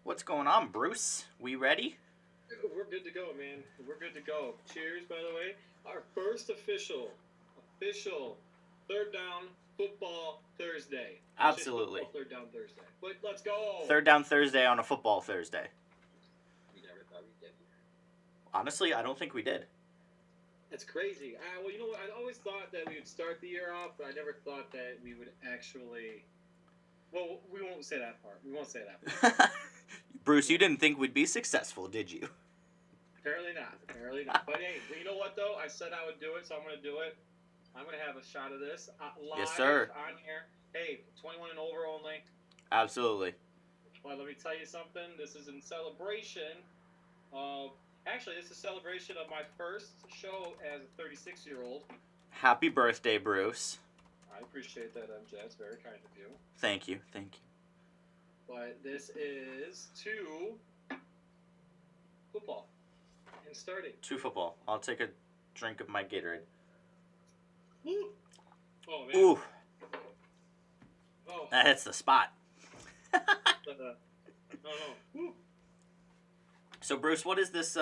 What's going on, Bruce? We ready? We're good to go, man. We're good to go. Cheers, by the way. Our first official third down football Thursday. It's just Absolutely. football third down Thursday. But let's go. Third down Thursday on a football Thursday. We never thought we'd get here. Honestly, I don't think we did. That's crazy. Well, you know what? I always thought that we would start the year off, but I never thought that we would actually. Well, we won't say that part. We won't say that part. Bruce, you didn't think we'd be successful, did you? Apparently not. Apparently not. But hey, you know what though? I said I would do it, so I'm going to do it. I'm going to have a shot of this live Yes, sir. on here. Hey, 21 and over only. Absolutely. Well, let me tell you something. This is in celebration of. Actually, this is a celebration of my first show as a 36-year-old. Happy birthday, Bruce. I appreciate that, MJ. It's very kind of you. Thank you. Thank you. But this is to football and starting. To football. I'll take a drink of my Gatorade. Woo. Oh, man. Ooh, Oh. that hits the spot. No. Woo. So, Bruce, what is this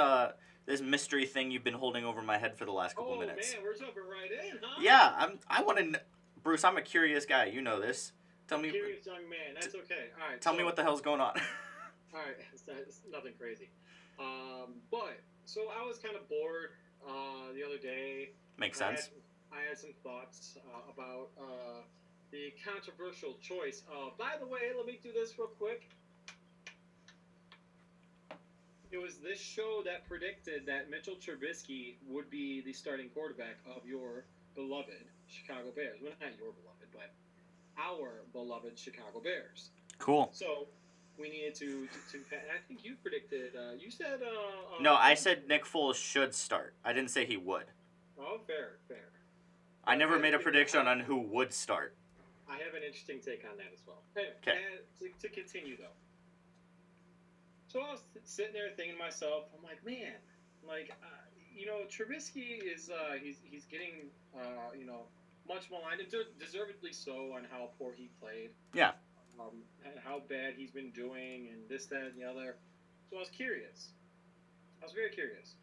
this mystery thing you've been holding over my head for the last couple minutes? Man, we're jumping right in, huh? Yeah, I want to. Bruce, I'm a curious guy. You know this. Tell me. Curious young man. That's okay. All right. Tell me what the hell's going on. All right. It's nothing crazy. But so I was kind of bored the other day. Makes sense. I had some thoughts about the controversial choice of. By the way, let me do this real quick. It was this show that predicted that Mitchell Trubisky would be the starting quarterback of your beloved Chicago Bears. Well, not your beloved, but our beloved Chicago Bears. Cool. So we needed to I think you predicted. You said. No, I said Nick Foles should start. I didn't say he would. Oh, fair. I never made a prediction on who would start. I have an interesting take on that as well. Anyway, Okay. To continue though. So I was sitting there thinking to myself, I'm like, man, Trubisky is he's getting much maligned, and deservedly so, on how poor he played. Yeah. And how bad he's been doing, and this, that, and the other. So I was curious. I was very curious.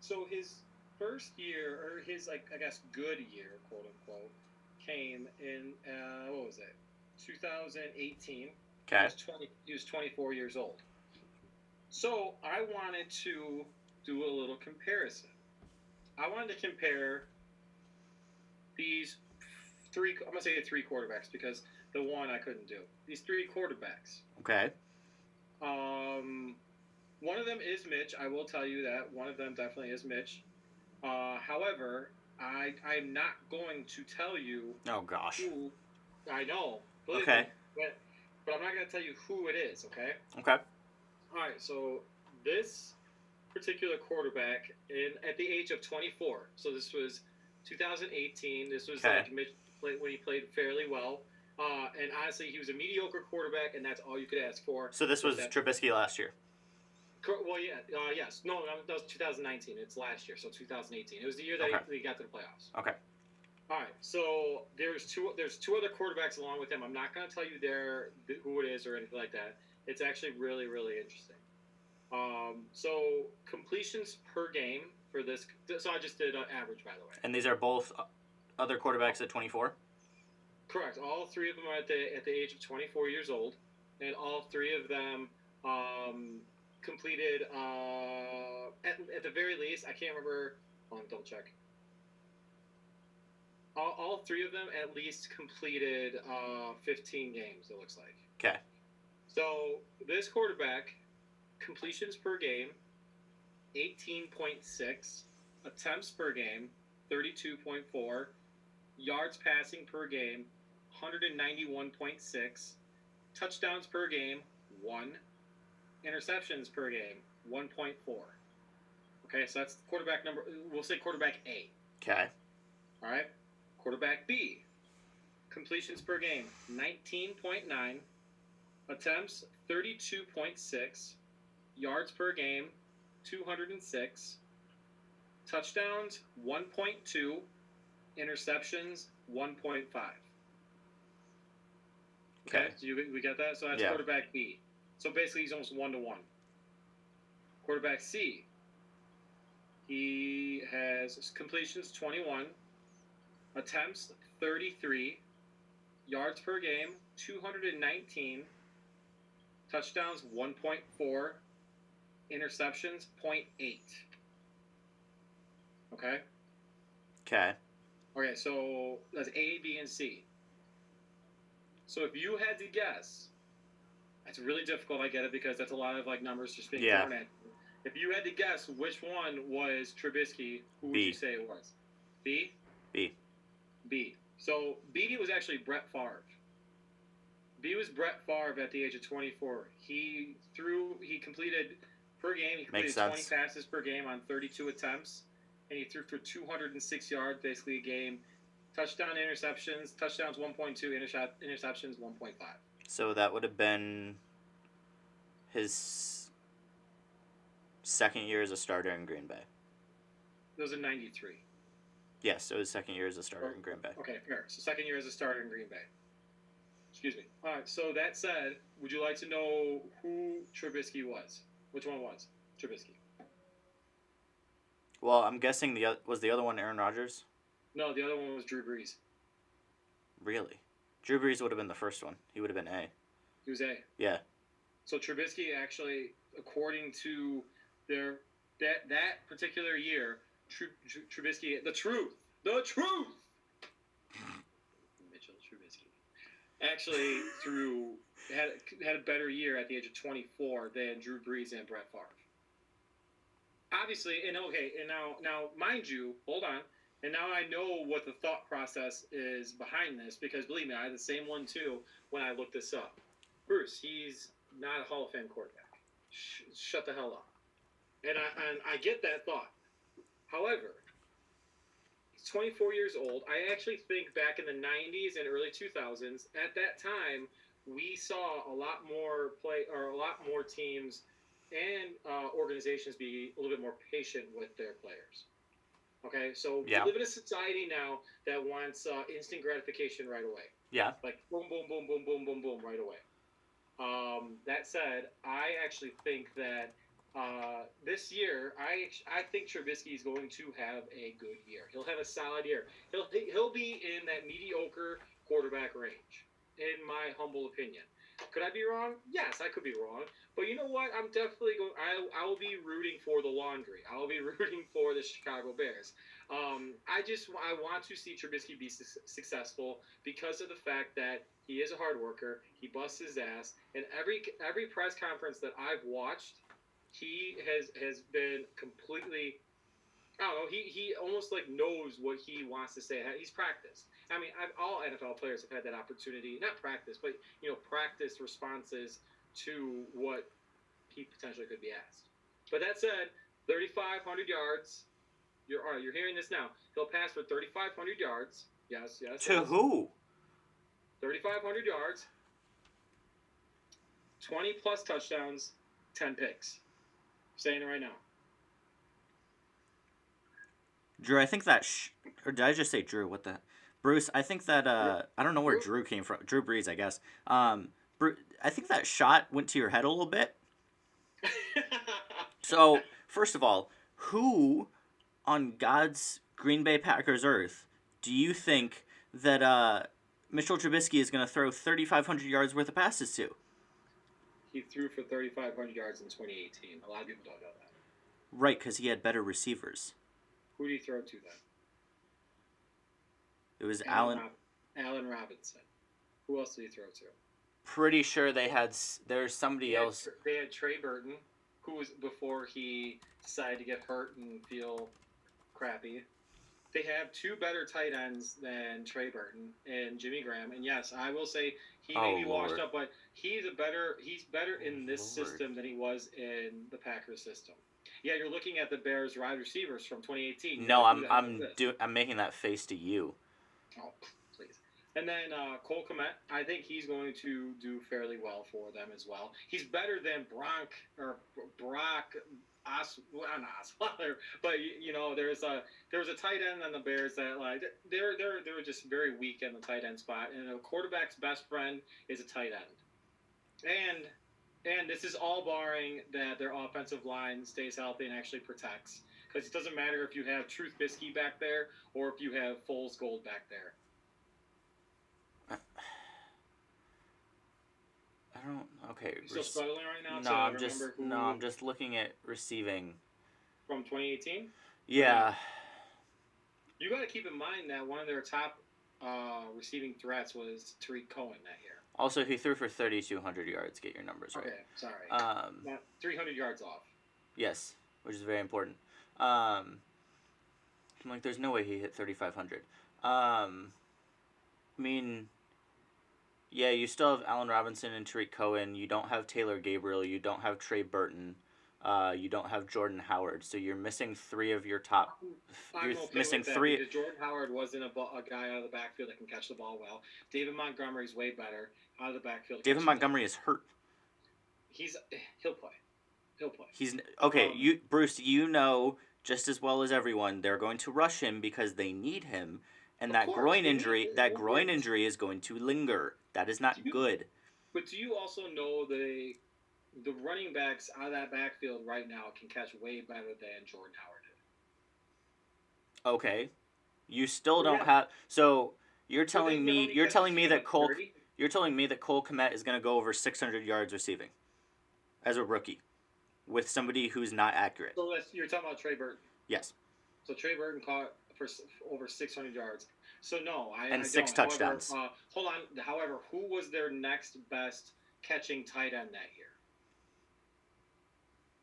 So his first year, or his good year, quote unquote, came in 2018. Okay. He was 24 years old. So I wanted to do a little comparison. I wanted to compare these three. I'm gonna say three quarterbacks because the one I couldn't do. These three quarterbacks. Okay. One of them is Mitch. I will tell you that one of them definitely is Mitch. However, I'm not going to tell you. Oh gosh. Who. I know. Okay. But I'm not going to tell you who it is, okay? Okay. All right, so this particular quarterback, at the age of 24, so this was 2018. This was Okay. like Mitch when he played fairly well. And honestly, he was a mediocre quarterback, and that's all you could ask for. So this was Trubisky last year. Well, yeah, yes. No, that was 2019. It's last year, so 2018. It was the year that he got to the playoffs. Okay. All right, so there's two other quarterbacks along with him. I'm not going to tell you who it is or anything like that. It's actually really, really interesting. So completions per game for this. So I just did average, by the way. And these are both other quarterbacks at 24? Correct. All three of them are at the age of 24 years old, and all three of them completed at the very least. I can't remember. Hold on, double check. All three of them at least completed 15 games, it looks like. Okay. So this quarterback, completions per game, 18.6. Attempts per game, 32.4. Yards passing per game, 191.6. Touchdowns per game, 1. Interceptions per game, 1.4. Okay, so that's quarterback number. We'll say quarterback A. Okay. All right. Quarterback B, completions per game, 19.9, attempts, 32.6, yards per game, 206, touchdowns, 1.2, interceptions, 1.5. Okay, so we got that? So that's Yeah. quarterback B. So basically he's almost 1-to-1. Quarterback C. He has completions 21, attempts 33, yards per game 219, touchdowns 1.4, interceptions 0.8. Okay? Okay. Okay, so that's A, B, and C. So if you had to guess, it's really difficult, I get it, because that's a lot of like numbers just being thrown at you. If you had to guess which one was Trubisky, who would B. you say it was? B? B. B. So B was actually Brett Favre. B was Brett Favre at the age of 24. He completed per game, he completed 20 passes per game on 32 attempts, and he threw for 206 yards basically a game. Touchdowns 1.2, interceptions 1.5. So that would have been his second year as a starter in Green Bay. Those are 93. Yes, so his second year as a starter in Green Bay. Okay, fair. So second year as a starter in Green Bay. Excuse me. All right, so that said, would you like to know who Trubisky was? Which one was Trubisky? Well, I'm guessing was the other one Aaron Rodgers? No, the other one was Drew Brees. Really? Drew Brees would have been the first one. He would have been A. He was A. Yeah. So Trubisky actually, according to that particular year, Trubisky, the truth, Mitchell Trubisky, actually had a better year at the age of 24 than Drew Brees and Brett Favre. Obviously, and now mind you, hold on, and now I know what the thought process is behind this, because believe me, I had the same one too when I looked this up. Bruce, he's not a Hall of Fame quarterback. Shut the hell up. And I get that thought. However, he's 24 years old. I actually think back in the 90s and early 2000s, at that time, we saw a lot more teams and organizations be a little bit more patient with their players. Okay, so we live in a society now that wants instant gratification right away. Yeah. Like boom, boom, boom, boom, boom, boom, boom, right away. That said, I actually think that this year, I think Trubisky is going to have a good year. He'll have a solid year. He'll be in that mediocre quarterback range, in my humble opinion. Could I be wrong? Yes, I could be wrong. But you know what? I'm definitely going. I will be rooting for the laundry. I will be rooting for the Chicago Bears. I want to see Trubisky be successful because of the fact that he is a hard worker. He busts his ass, and every press conference that I've watched, he has been completely. I don't know. He almost like knows what he wants to say. He's practiced. I mean, all NFL players have had that opportunity. Not practice, but practice responses to what he potentially could be asked. But that said, 3,500 yards. You're hearing this now. He'll pass for 3,500 yards. Yes. To who? 3,500 yards. 20 plus touchdowns. 10 picks. I'm saying it right now. Drew, I think that or did I just say Drew? What the Bruce? I think that I don't know where Drew came from. Drew Brees, I guess. I think that shot went to your head a little bit. So, first of all, who on God's Green Bay Packers earth do you think that Mitchell Trubisky is going to throw 3,500 yards worth of passes to? He threw for 3,500 yards in 2018. A lot of people don't know that. Right, because he had better receivers. Who did he throw to then? It was Allen Robinson. Who else did he throw to? Pretty sure there's somebody else. They had Trey Burton, who was before he decided to get hurt and feel crappy. They have two better tight ends than Trey Burton and Jimmy Graham. And yes, I will say he may be washed up, but he's better in this system than he was in the Packers system. Yeah, you're looking at the Bears wide receivers from 2018. No, I'm making that face to you. Oh, please. And then Cole Kmet, I think he's going to do fairly well for them as well. He's better than Brock well, not Osweiler, but there was a tight end on the Bears that like they were just very weak in the tight end spot, and a quarterback's best friend is a tight end, and this is all barring that their offensive line stays healthy and actually protects, because it doesn't matter if you have Truth Bisky back there or if you have Foles Gold back there. I don't. Okay. You still struggling right now? I'm just looking at receiving from 2018. Yeah. You got to keep in mind that one of their top receiving threats was Tariq Cohen that year. Also, he threw for 3,200 yards. Get your numbers right. Okay, sorry. Not 300 yards off. Yes, which is very important. I'm like, there's no way he hit 3,500. I mean, yeah, you still have Allen Robinson and Tariq Cohen. You don't have Taylor Gabriel. You don't have Trey Burton. You don't have Jordan Howard. So you're missing three of your top. You're missing with that three. Because Jordan Howard wasn't a guy out of the backfield that can catch the ball well. David Montgomery's way better out of the backfield. David Montgomery is hurt. He'll play. He's okay. Bruce, you know just as well as everyone, they're going to rush him because they need him, and that groin injury is going to linger. That is not good. But do you also know the running backs out of that backfield right now can catch way better than Jordan Howard did? Okay, you still don't have. So you're telling me that Cole Kmet is going to go over 600 yards receiving as a rookie with somebody who's not accurate. So you're talking about Trey Burton. Yes. So Trey Burton caught for over 600 yards. So no, I 6 touchdowns. Hold on. However, who was their next best catching tight end that year?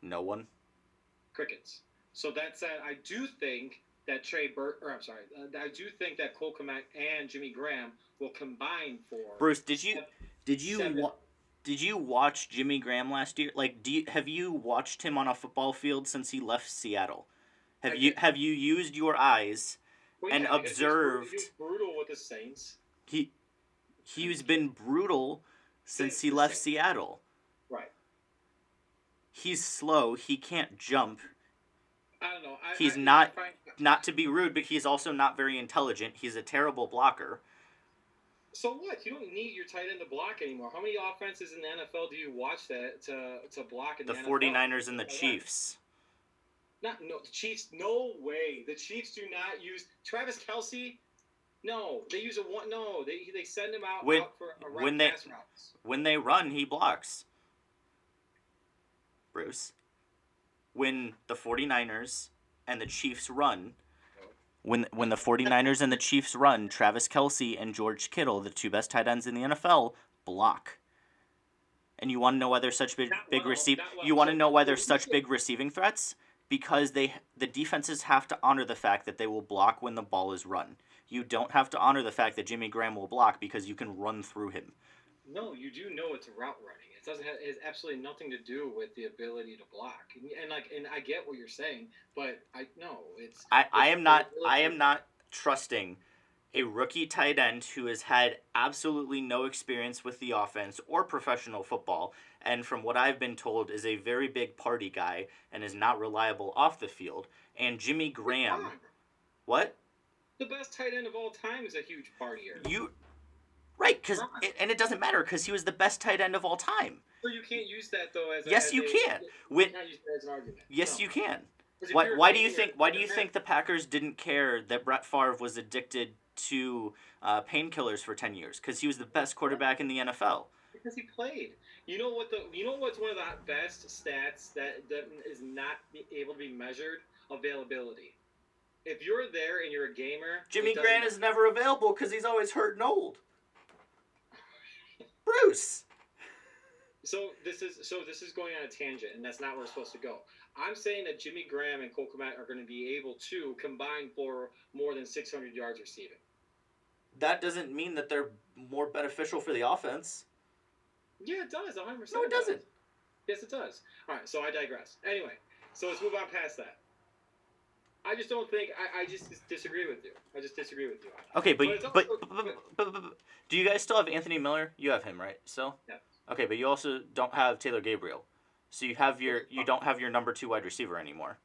No one. Crickets. So that said, I do think that I do think that Cole Kmet and Jimmy Graham will combine for. Bruce, did you watch Jimmy Graham last year? Like, have you watched him on a football field since he left Seattle? Have you used your eyes and observed? He was brutal with the Saints. He's been brutal since he left Seattle. Right. He's slow. He can't jump. I don't know. He's not to be rude, but he's also not very intelligent. He's a terrible blocker. So what? You don't need your tight end to block anymore. How many offenses in the NFL do you watch that to block in the NFL? The 49ers and the Chiefs. The Chiefs. No way. The Chiefs do not use Travis Kelce. No, they use they send him out for a pass routes. When they run, he blocks. Bruce. When the 49ers and the Chiefs run, when the 49ers and the Chiefs run, Travis Kelce and George Kittle, the two best tight ends in the NFL, block. And you want to know why they're such big receiving threats? Because the defenses have to honor the fact that they will block when the ball is run. You don't have to honor the fact that Jimmy Graham will block because you can run through him. No, you do know it's route running. It has absolutely nothing to do with the ability to block. And I get what you're saying, but I am not trusting a rookie tight end who has had absolutely no experience with the offense or professional football, and from what I've been told is a very big party guy and is not reliable off the field. And Jimmy Graham, what? The best tight end of all time is a huge partier. Right, and it doesn't matter because he was the best tight end of all time. So you can't use that though as yes, you can. You can't use that as an argument. Yes, you can. Why do you think the Packers didn't care that Brett Favre was addicted to painkillers for 10 years? Because he was the best quarterback in the NFL. Because he played. You know what's one of the best stats that is not able to be measured? Availability. If you're there and you're a gamer, Jimmy Graham is never available because he's always hurt and old. Bruce. So this is going on a tangent, and that's not where we're supposed to go. I'm saying that Jimmy Graham and Cole Kmet are going to be able to combine for more than 600 yards receiving. That doesn't mean that they're more beneficial for the offense. Yeah, it does. 100%. No, it doesn't. Yes, it does. All right, so I digress. Anyway, so let's move on past that. I just don't think I just disagree with you. I just disagree with you. Okay, But it's also but do you guys still have Anthony Miller? You have him, right? Still? yeah. Okay, but you also don't have Taylor Gabriel. So you don't have your number 2 wide receiver anymore.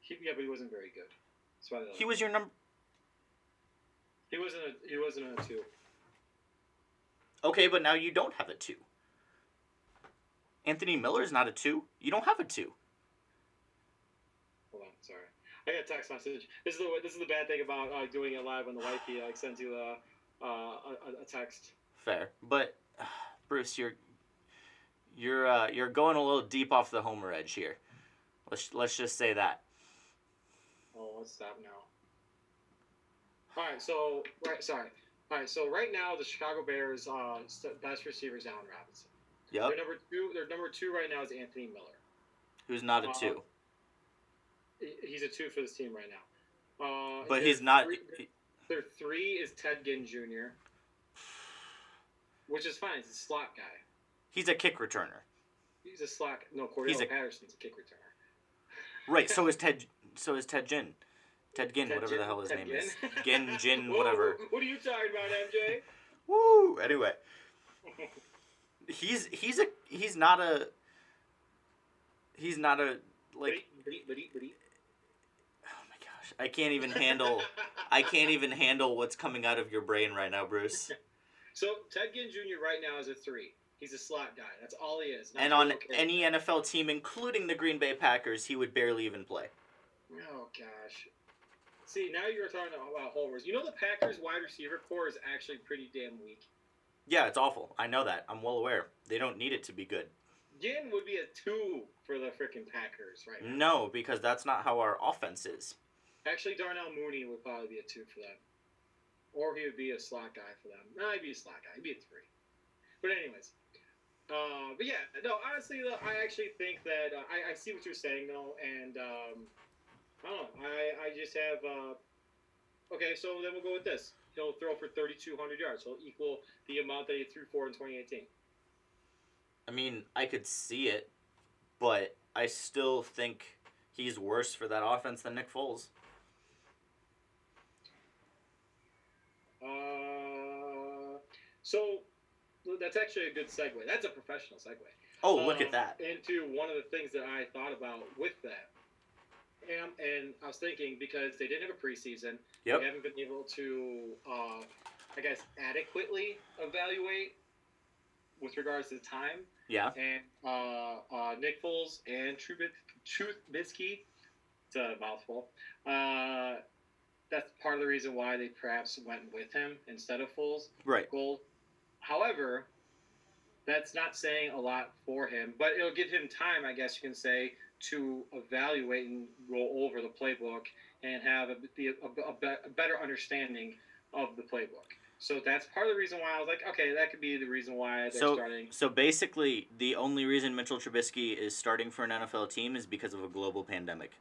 Yeah, but he wasn't very good. That's why He was your number. he wasn't a 2. Okay, but now you don't have a 2. Anthony Miller's not a 2. You don't have a 2. Hold on, sorry. I got a text message. This is the bad thing about doing it live when the wifey sends you a text. Fair, but Bruce, you're going a little deep off the homer edge here. Let's just say that. Oh, let's stop now. All right, so right now the Chicago Bears best receiver is Allen Robinson. Yep. Their number two right now is Anthony Miller. Who's not a 2. He's a 2 for this team right now. But he's not. Their 3 is Ted Ginn Jr., which is fine. He's a slot guy. He's a kick returner. He's a slot. No, Cordell Patterson's a kick returner. Right. So is Ted. So is Ted Ginn. Ted Ginn, whatever the hell his name is. Ginn, whatever. What are you talking about, MJ? Woo. Anyway. He's not a like. Oh my gosh, I can't even handle what's coming out of your brain right now, Bruce. So Ted Ginn Jr. right now is a 3. He's a slot guy. That's all he is. And on any NFL team, including the Green Bay Packers, he would barely even play. Oh gosh. See, now you're talking about homers. You know the Packers wide receiver core is actually pretty damn weak. Yeah, it's awful. I know that. I'm well aware. They don't need it to be good. Ginn would be a 2 for the freaking Packers right now. No, because that's not how our offense is. Actually, Darnell Mooney would probably be a 2 for them. Or he would be a slot guy for them. No, he'd be a slot guy. He'd be a 3. But anyways. But yeah, no, honestly, though, I actually think that I see what you're saying, though, and I don't know. I just have okay. So then we'll go with this. He'll throw for 3,200 yards. He'll equal the amount that he threw for in 2018. I mean, I could see it, but I still think he's worse for that offense than Nick Foles. So that's actually a good segue. That's a professional segue. Oh, look at that. Into one of the things that I thought about with that. And I was thinking, because they didn't have a preseason, yep. They haven't been able to, I guess, adequately evaluate with regards to time. Yeah. And Nick Foles and Trubisky, it's a mouthful. That's part of the reason why they perhaps went with him instead of Foles. Right. Gold. However, that's not saying a lot for him, but it'll give him time, I guess you can say, to evaluate and go over the playbook and have a better understanding of the playbook. So that's part of the reason why I was like, okay, that could be the reason why they're starting. So basically, the only reason Mitchell Trubisky is starting for an NFL team is because of a global pandemic.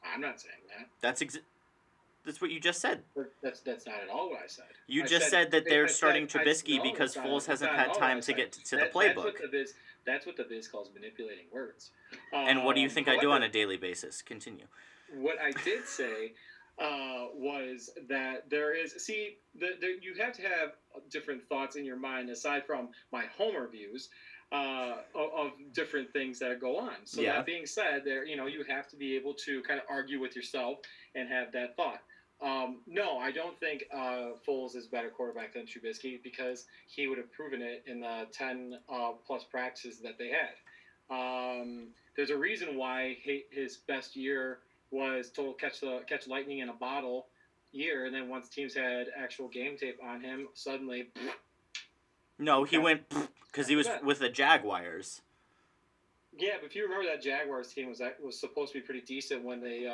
I'm not saying that. That's what you just said. That's not at all what I said. You just said that they're starting Trubisky because Foles hasn't had time to get to the playbook. That's what the biz calls manipulating words. And what do you think I do on a daily basis? Continue. What I did say was that there is... See, you have to have different thoughts in your mind aside from my Homer views of different things that go on. So that being said, you have to be able to kind of argue with yourself and have that thought. No, I don't think Foles is a better quarterback than Trubisky because he would have proven it in the 10 plus practices that they had. There's a reason why his best year was total catch lightning in a bottle year, and then once teams had actual game tape on him, suddenly. No, he went because he was with the Jaguars. Yeah, but if you remember, that Jaguars team was supposed to be pretty decent when they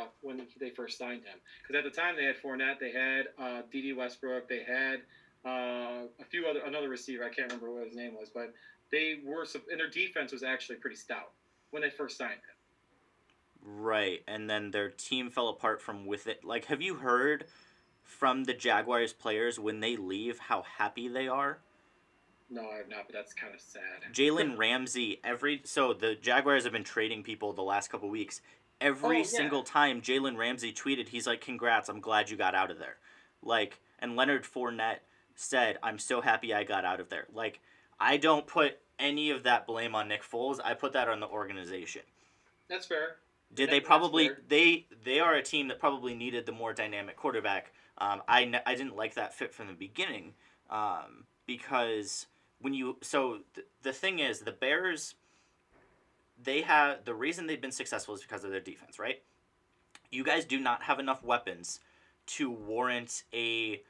first signed him. Because at the time they had Fournette, they had D.D. Westbrook, they had another receiver. I can't remember what his name was, but they were, and their defense was actually pretty stout when they first signed him. Right, and then their team fell apart from with it. Like, have you heard from the Jaguars players when they leave how happy they are? No, I have not, but that's kind of sad. Jalen Ramsey, so the Jaguars have been trading people the last couple weeks. every Oh yeah, single time Jalen Ramsey tweeted, he's like, "Congrats, I'm glad you got out of there." Like, and Leonard Fournette said, "I'm so happy I got out of there." Like, I don't put any of that blame on Nick Foles. I put that on the organization. that's fair. Did they That's probably fair. they are a team that probably needed the more dynamic quarterback. I didn't like that fit from the beginning, because when you the thing is the Bears, they have the reason they've been successful is because of their defense, right? You guys do not have enough weapons to warrant a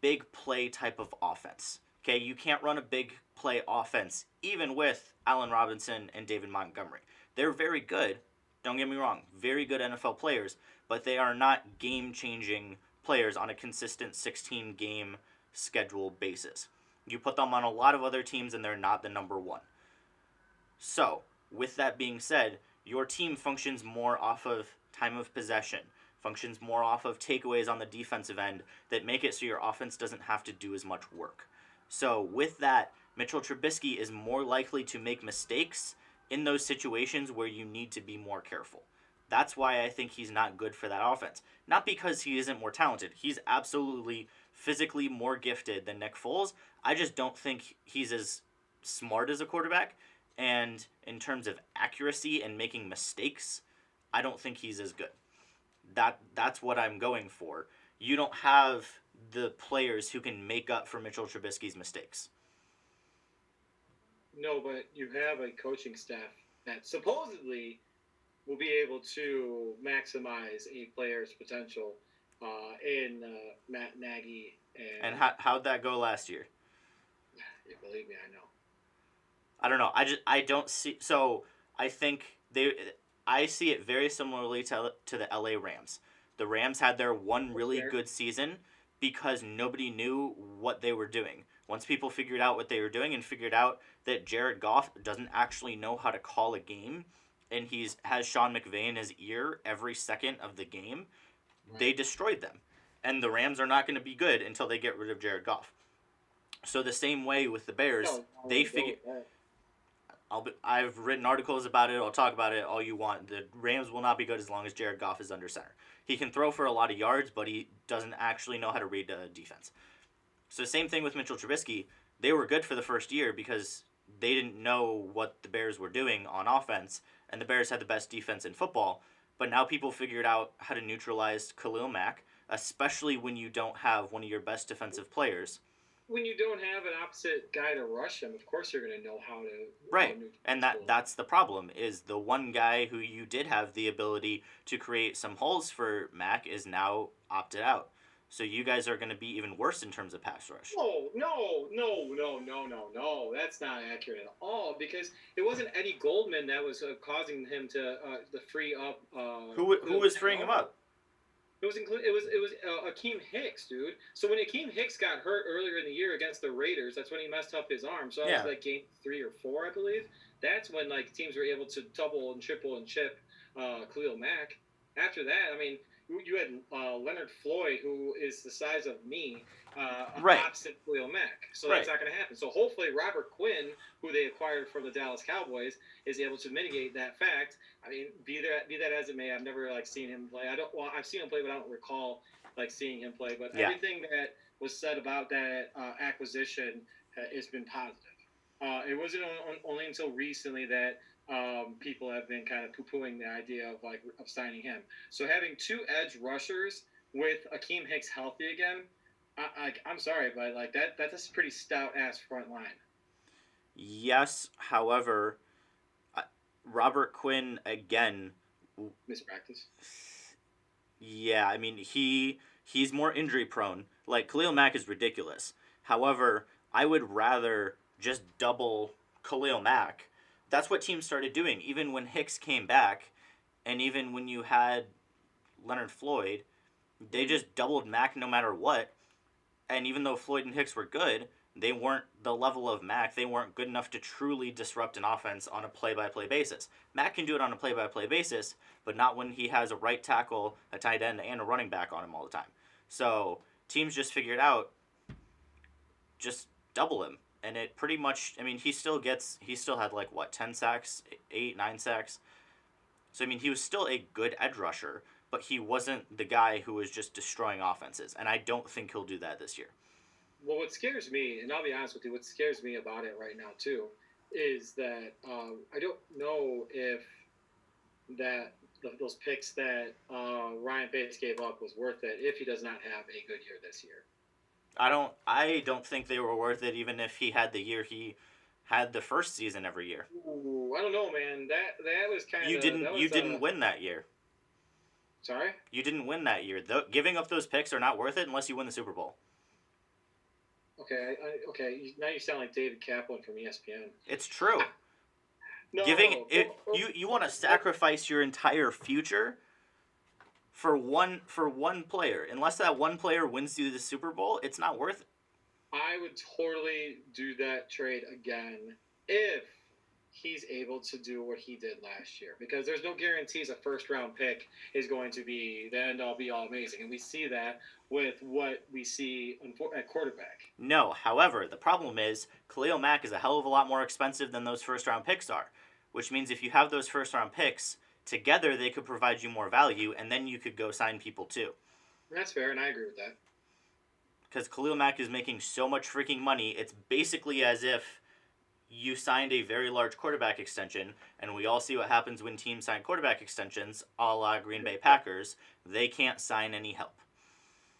big play type of offense. Okay, you can't run a big play offense even with Allen Robinson and David Montgomery. They're very good. Don't get me wrong, very good NFL players, but they are not game-changing players on a consistent 16 game schedule basis. You put them on a lot of other teams and they're not the number one. So, with that being said, your team functions more off of time of possession, functions more off of takeaways on the defensive end that make it so your offense doesn't have to do as much work. So, with that, Mitchell Trubisky is more likely to make mistakes in those situations where you need to be more careful. That's why I think he's not good for that offense. Not because he isn't more talented. He's absolutely physically more gifted than Nick Foles. I just don't think he's as smart as a quarterback, and in terms of accuracy and making mistakes, I don't think he's as good. That's what I'm going for. You don't have the players who can make up for Mitchell Trubisky's mistakes. No, but you have a coaching staff that supposedly will be able to maximize a player's potential in Matt Nagy And and how'd that go last year? believe me, I know. I don't know. I don't see. So I think I see it very similarly to the LA Rams. The Rams had their one That's really fair. good season because nobody knew what they were doing. Once people figured out what they were doing and figured out that Jared Goff doesn't actually know how to call a game, and he's has Sean McVay in his ear every second of the game, they Right. destroyed them. And the Rams are not going to be good until they get rid of Jared Goff. So the same way with the Bears, No, I they wouldn't go figure with that. I've written articles about it. I'll talk about it all you want. The Rams will not be good as long as Jared Goff is under center. He can throw for a lot of yards, but he doesn't actually know how to read a defense. So same thing with Mitchell Trubisky. They were good for the first year because they didn't know what the Bears were doing on offense, and the Bears had the best defense in football. But now people figured out how to neutralize Khalil Mack, especially when you don't have one of your best defensive players. When you don't have an opposite guy to rush him, of course you're going to know how to Right. And neutralize Khalil. that's the problem is the one guy who you did have the ability to create some holes for Mac is now opted out. So you guys are going to be even worse in terms of pass rush. No, no, no, no, no, no, no. That's not accurate at all because it wasn't Eddie Goldman that was causing him to free up. Who was freeing him up? It was Akeem Hicks, dude. So when Akeem Hicks got hurt earlier in the year against the Raiders, that's when he messed up his arm. So that Yeah. was like game 3 or 4, I believe. That's when like teams were able to double and triple and chip Khalil Mack. After that, I mean, you had Leonard Floyd, who is the size of me, Right. opposite Khalil Mack. So Right. that's not going to happen. So hopefully Robert Quinn, who they acquired from the Dallas Cowboys, is able to mitigate that fact. I mean, be that as it may, I've never like seen him play. I've seen him play, but I don't recall like seeing him play. But Yeah. everything that was said about that acquisition has been positive. It wasn't only until recently that people have been kind of poo-pooing the idea of signing him. So having two edge rushers with Akeem Hicks healthy again, I'm sorry, but like that's a pretty stout ass front line. Yes, however, Robert Quinn again. Mispractice. Yeah, I mean he's more injury prone. Like Khalil Mack is ridiculous. However, I would rather just double Khalil Mack. That's what teams started doing. Even when Hicks came back, and even when you had Leonard Floyd, they just doubled Mack no matter what. And even though Floyd and Hicks were good, they weren't the level of Mack. They weren't good enough to truly disrupt an offense on a play-by-play basis. Mack can do it on a play-by-play basis, but not when he has a right tackle, a tight end, and a running back on him all the time. So teams just figured out just double him. And it pretty much, I mean, he still had like, what, 10 sacks, 8, 9 sacks? So, I mean, he was still a good edge rusher, but he wasn't the guy who was just destroying offenses. And I don't think he'll do that this year. Well, what scares me, and I'll be honest with you, what scares me about it right now too, is that I don't know if that those picks that Ryan Pace gave up was worth it if he does not have a good year this year. I don't think they were worth it even if he had the year he had the first season every year. Ooh, I don't know, man. That was kind of You didn't win that year. Sorry. You didn't win that year. Giving up those picks are not worth it unless you win the Super Bowl. Okay, okay. Now you sound like David Kaplan from ESPN. It's true. No, you want to sacrifice your entire future for one player. Unless that one player wins you the Super Bowl, it's not worth it. I would totally do that trade again if he's able to do what he did last year, because there's no guarantees a first round pick is going to be the end all be all amazing, and we see that with what we see at quarterback. No, however, the problem is Khalil Mack is a hell of a lot more expensive than those first round picks are, which means if you have those first round picks together, they could provide you more value, and then you could go sign people too. That's fair, and I agree with that. Because Khalil Mack is making so much freaking money, it's basically as if you signed a very large quarterback extension, and we all see what happens when teams sign quarterback extensions, a la Green Bay Packers. They can't sign any help.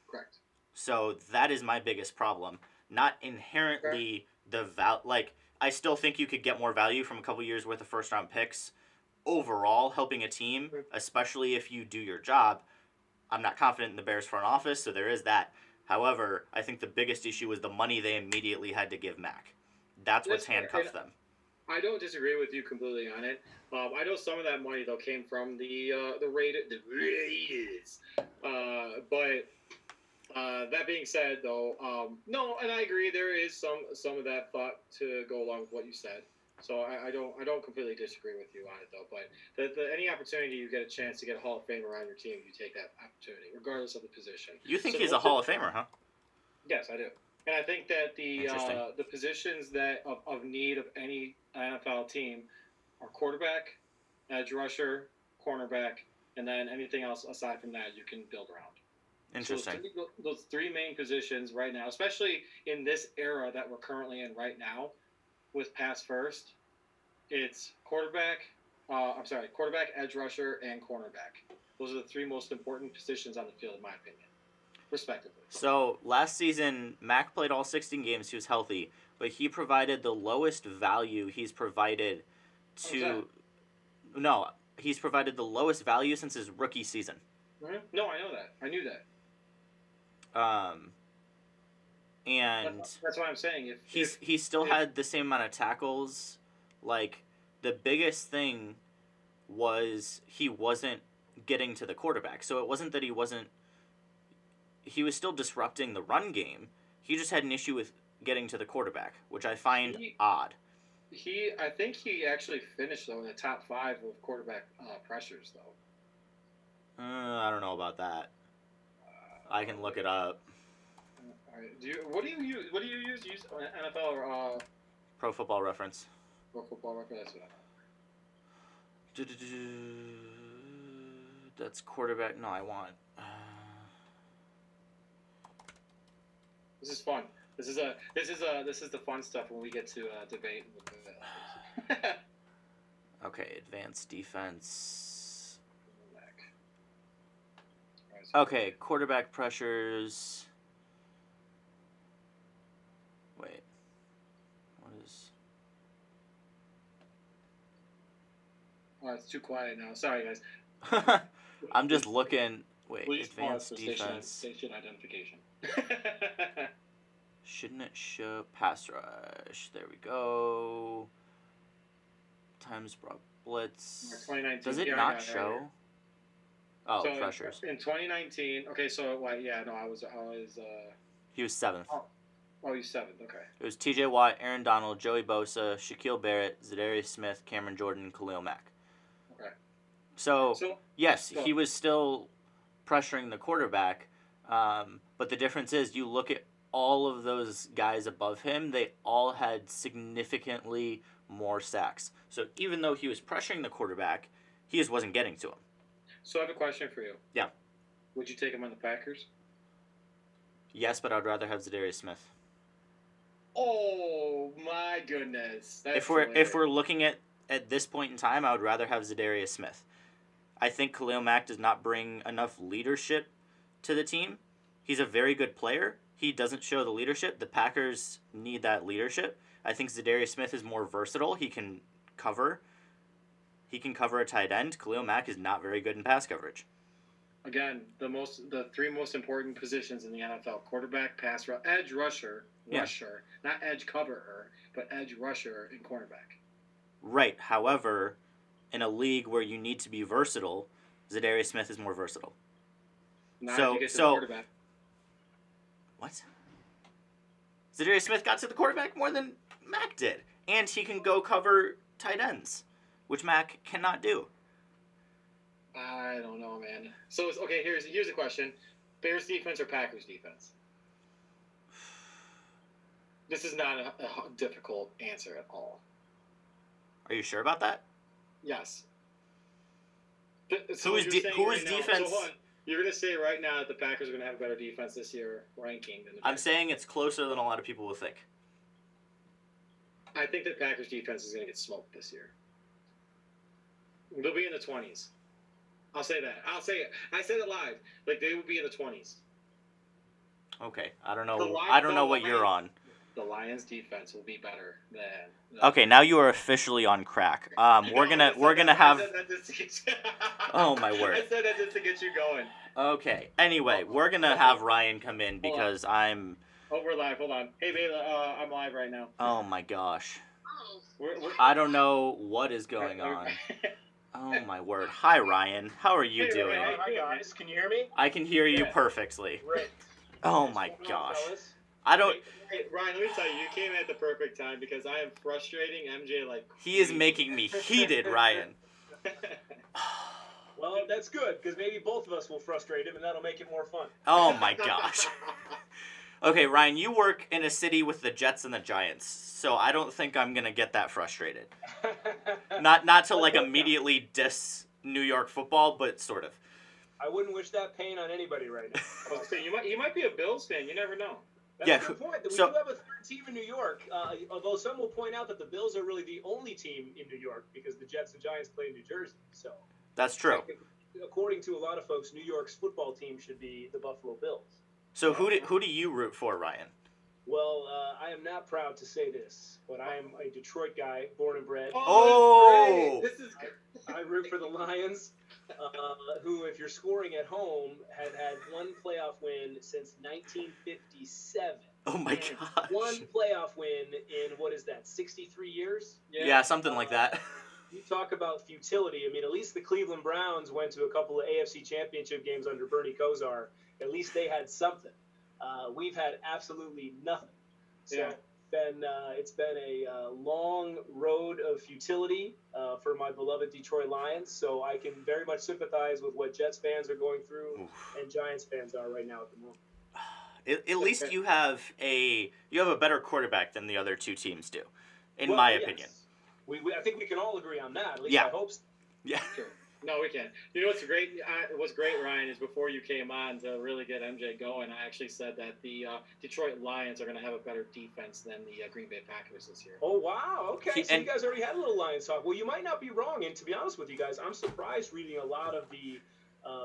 Correct. So that is my biggest problem. Not inherently I still think you could get more value from a couple years worth of first round picks overall helping a team, especially if you do your job. I'm not confident in the Bears front office, so there is that. However, I think the biggest issue was the money they immediately had to give Mack. That's what's handcuffed them. I don't disagree with you completely on it. I know some of that money though came from the Raiders. But that being said, though, no, and I agree there is some of that thought to go along with what you said. So I don't completely disagree with you on it though. But any opportunity you get a chance to get a Hall of Famer on your team, you take that opportunity, regardless of the position. You think he's a Hall of Famer, huh? Yes, I do. And I think that the positions that of need of any NFL team are quarterback, edge rusher, cornerback, and then anything else aside from that you can build around. Interesting. So those three main positions right now, especially in this era that we're currently in right now, with pass first, it's quarterback, edge rusher, and cornerback. Those are the three most important positions on the field, in my opinion, respectively. So last season, Mack played all 16 games. He was healthy, but he provided the lowest value he's provided to. No, he's provided the lowest value since his rookie season. Mm-hmm. No, I know that. I knew that. And that's what I'm saying. He still had the same amount of tackles. Like, the biggest thing was he wasn't getting to the quarterback. So it wasn't that he was still disrupting the run game. He just had an issue with getting to the quarterback, which I find odd. I think he actually finished though in the top 5 of quarterback pressures though. I don't know about that. I can look it up. All right. What do you use? What do you use? Use NFL or Pro Football Reference. Pro Football Reference. That's what That's quarterback. No, I want. This is fun. This is the fun stuff when we get to debate. Okay, advanced defense. Okay, quarterback pressures. Wait. What is... Oh, it's too quiet now. Sorry, guys. I'm just looking. Wait, please advanced defense. Station identification. Shouldn't it show pass rush? There we go. Times brought blitz. 2019. Does it not show? Oh, so pressures. In 2019. Okay, so I was. He was 7th. Oh, he's 7th. Okay. It was T.J. Watt, Aaron Donald, Joey Bosa, Shaquille Barrett, Zadarius Smith, Cameron Jordan, Khalil Mack. Okay. So yes, he was still pressuring the quarterback, but the difference is you look at all of those guys above him, they all had significantly more sacks. So even though he was pressuring the quarterback, he just wasn't getting to him. So I have a question for you. Yeah. Would you take him on the Packers? Yes, but I'd rather have Zadarius Smith. Oh my goodness! That's If we're looking at this point in time, I would rather have Zadarius Smith. I think Khalil Mack does not bring enough leadership to the team. He's a very good player. He doesn't show the leadership. The Packers need that leadership. I think Zadarius Smith is more versatile. He can cover a tight end. Khalil Mack is not very good in pass coverage. Again, the three most important positions in the NFL: quarterback, edge rusher, not edge coverer, but edge rusher and cornerback. Right. However, in a league where you need to be versatile, Zadarius Smith is more versatile. Not if you get to the quarterback. What? Zadarius Smith got to the quarterback more than Mack did, and he can go cover tight ends, which Mack cannot do. I don't know, man. So okay, here's the question: Bears defense or Packers defense? This is not a difficult answer at all. Are you sure about that? Yes. So who's defense? So you're going to say right now that the Packers are going to have a better defense this year ranking than the Bears. I'm saying it's closer than a lot of people will think. I think that Packers defense is going to get smoked this year. They'll be in the 20s. I'll say that. I'll say it. I said it live. Like, they will be in the 20s. Okay. I don't know what you're on. The Lions defense will be better than. Okay, now you are officially on crack. We're gonna have. Oh my word! I said that just to get you going. Okay. Anyway, we're gonna have Ryan come in because I'm. Oh, we're live. Hold on. Hey, Bayla, I'm live right now. Oh my gosh. We're... I don't know what is going on. Oh my word! Hi Ryan, how are you doing? Hi guys, can you hear me? I can hear you perfectly. Great. Oh my gosh. I don't. Hey, Ryan, let me tell you, you came at the perfect time because I am frustrating MJ like. He is making me heated, Ryan. Well, that's good because maybe both of us will frustrate him, and that'll make it more fun. Oh my gosh. Okay, Ryan, you work in a city with the Jets and the Giants, so I don't think I'm gonna get that frustrated. Not to like immediately diss New York football, but sort of. I wouldn't wish that pain on anybody right now. You might be a Bills fan. You never know. That's a good point. We do have a third team in New York, although some will point out that the Bills are really the only team in New York because the Jets and Giants play in New Jersey. So that's true. According to a lot of folks, New York's football team should be the Buffalo Bills. So who do you root for, Ryan? Well, I am not proud to say this, but I am a Detroit guy, born and bred. Oh! This is good. I root for the Lions, who, if you're scoring at home, had one playoff win since 1957. Oh my gosh. One playoff win in, 63 years? Yeah, something like that. You talk about futility. I mean, at least the Cleveland Browns went to a couple of AFC championship games under Bernie Kosar. At least they had something. We've had absolutely nothing. So it's been a long road of futility for my beloved Detroit Lions. So I can very much sympathize with what Jets fans are going through and Giants fans are right now at the moment. At least you have a better quarterback than the other two teams do, in my opinion. I think we can all agree on that. At least I hope so. Yeah. Sure. No, we can. You know what's great? What's great, Ryan, is before you came on to really get MJ going, I actually said that the Detroit Lions are going to have a better defense than the Green Bay Packers this year. Oh, wow. Okay, so you guys already had a little Lions talk. Well, you might not be wrong, and to be honest with you guys, I'm surprised reading a lot of the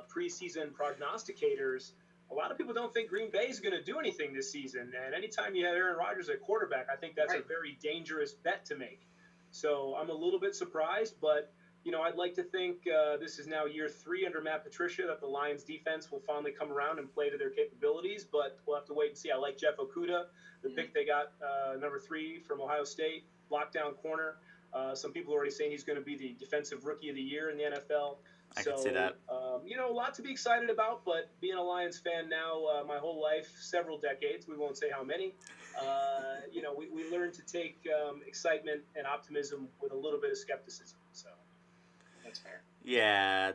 preseason prognosticators. A lot of people don't think Green Bay is going to do anything this season, and anytime you have Aaron Rodgers at quarterback, I think that's a very dangerous bet to make. So I'm a little bit surprised, but I'd like to think this is now year 3 under Matt Patricia, that the Lions defense will finally come around and play to their capabilities, but we'll have to wait and see. I like Jeff Okudah, the pick they got, number 3 from Ohio State, lockdown corner. Some people are already saying he's going to be the defensive rookie of the year in the NFL. I can see that. A lot to be excited about, but being a Lions fan now my whole life, several decades, we won't say how many, we learned to take excitement and optimism with a little bit of skepticism. So that's fair. Yeah,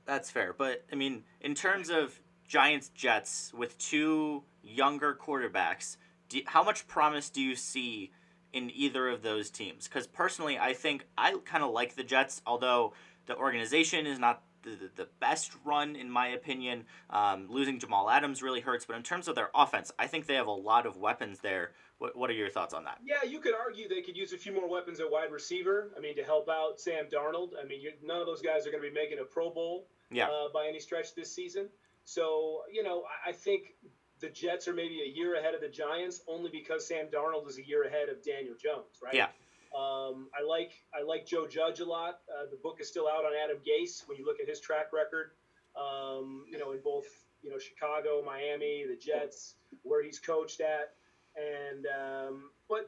that's fair. But, I mean, in terms of Giants-Jets with 2 younger quarterbacks, how much promise do you see in either of those teams? Because personally, I think I kind of like the Jets, although The organization is not the best run, in my opinion. Losing Jamal Adams really hurts, but in terms of their offense, I think they have a lot of weapons there. What are your thoughts on that? Yeah, you could argue they could use a few more weapons at wide receiver. I mean, to help out Sam Darnold. I mean, none of those guys are going to be making a Pro Bowl Yeah. by any stretch this season. So, I think the Jets are maybe a year ahead of the Giants only because Sam Darnold is a year ahead of Daniel Jones, right? Yeah. I like Joe Judge a lot. The book is still out on Adam Gase. When you look at his track record, in both Chicago, Miami, the Jets, where he's coached at, and but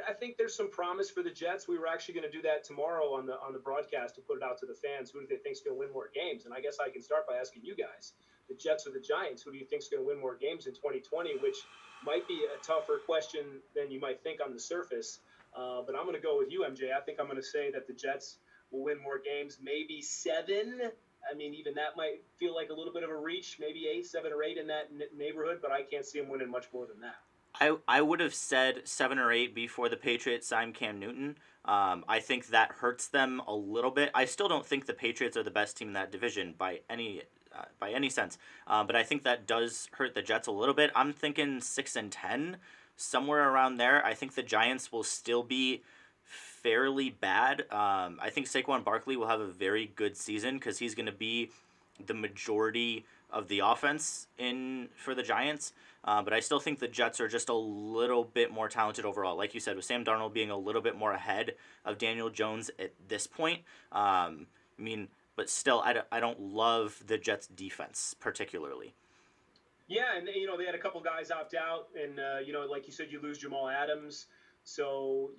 I think there's some promise for the Jets. We were actually going to do that tomorrow on the broadcast to put it out to the fans. Who do they think is going to win more games? And I guess I can start by asking you guys: the Jets or the Giants? Who do you think is going to win more games in 2020? Which might be a tougher question than you might think on the surface. But I'm going to go with you, MJ. I think I'm going to say that the Jets will win more games, maybe 7. I mean, even that might feel like a little bit of a reach, maybe 8, 7 or 8 in that neighborhood, but I can't see them winning much more than that. I would have said 7 or 8 before the Patriots signed Cam Newton. I think that hurts them a little bit. I still don't think the Patriots are the best team in that division by any sense, but I think that does hurt the Jets a little bit. I'm thinking 6 and 10. Somewhere around there. I think the Giants will still be fairly bad. I think Saquon Barkley will have a very good season because he's going to be the majority of the offense for the Giants. But I still think the Jets are just a little bit more talented overall. Like you said, with Sam Darnold being a little bit more ahead of Daniel Jones at this point. But still, I don't love the Jets' defense particularly. Yeah, and they had a couple guys opt out, and like you said, you lose Jamal Adams, so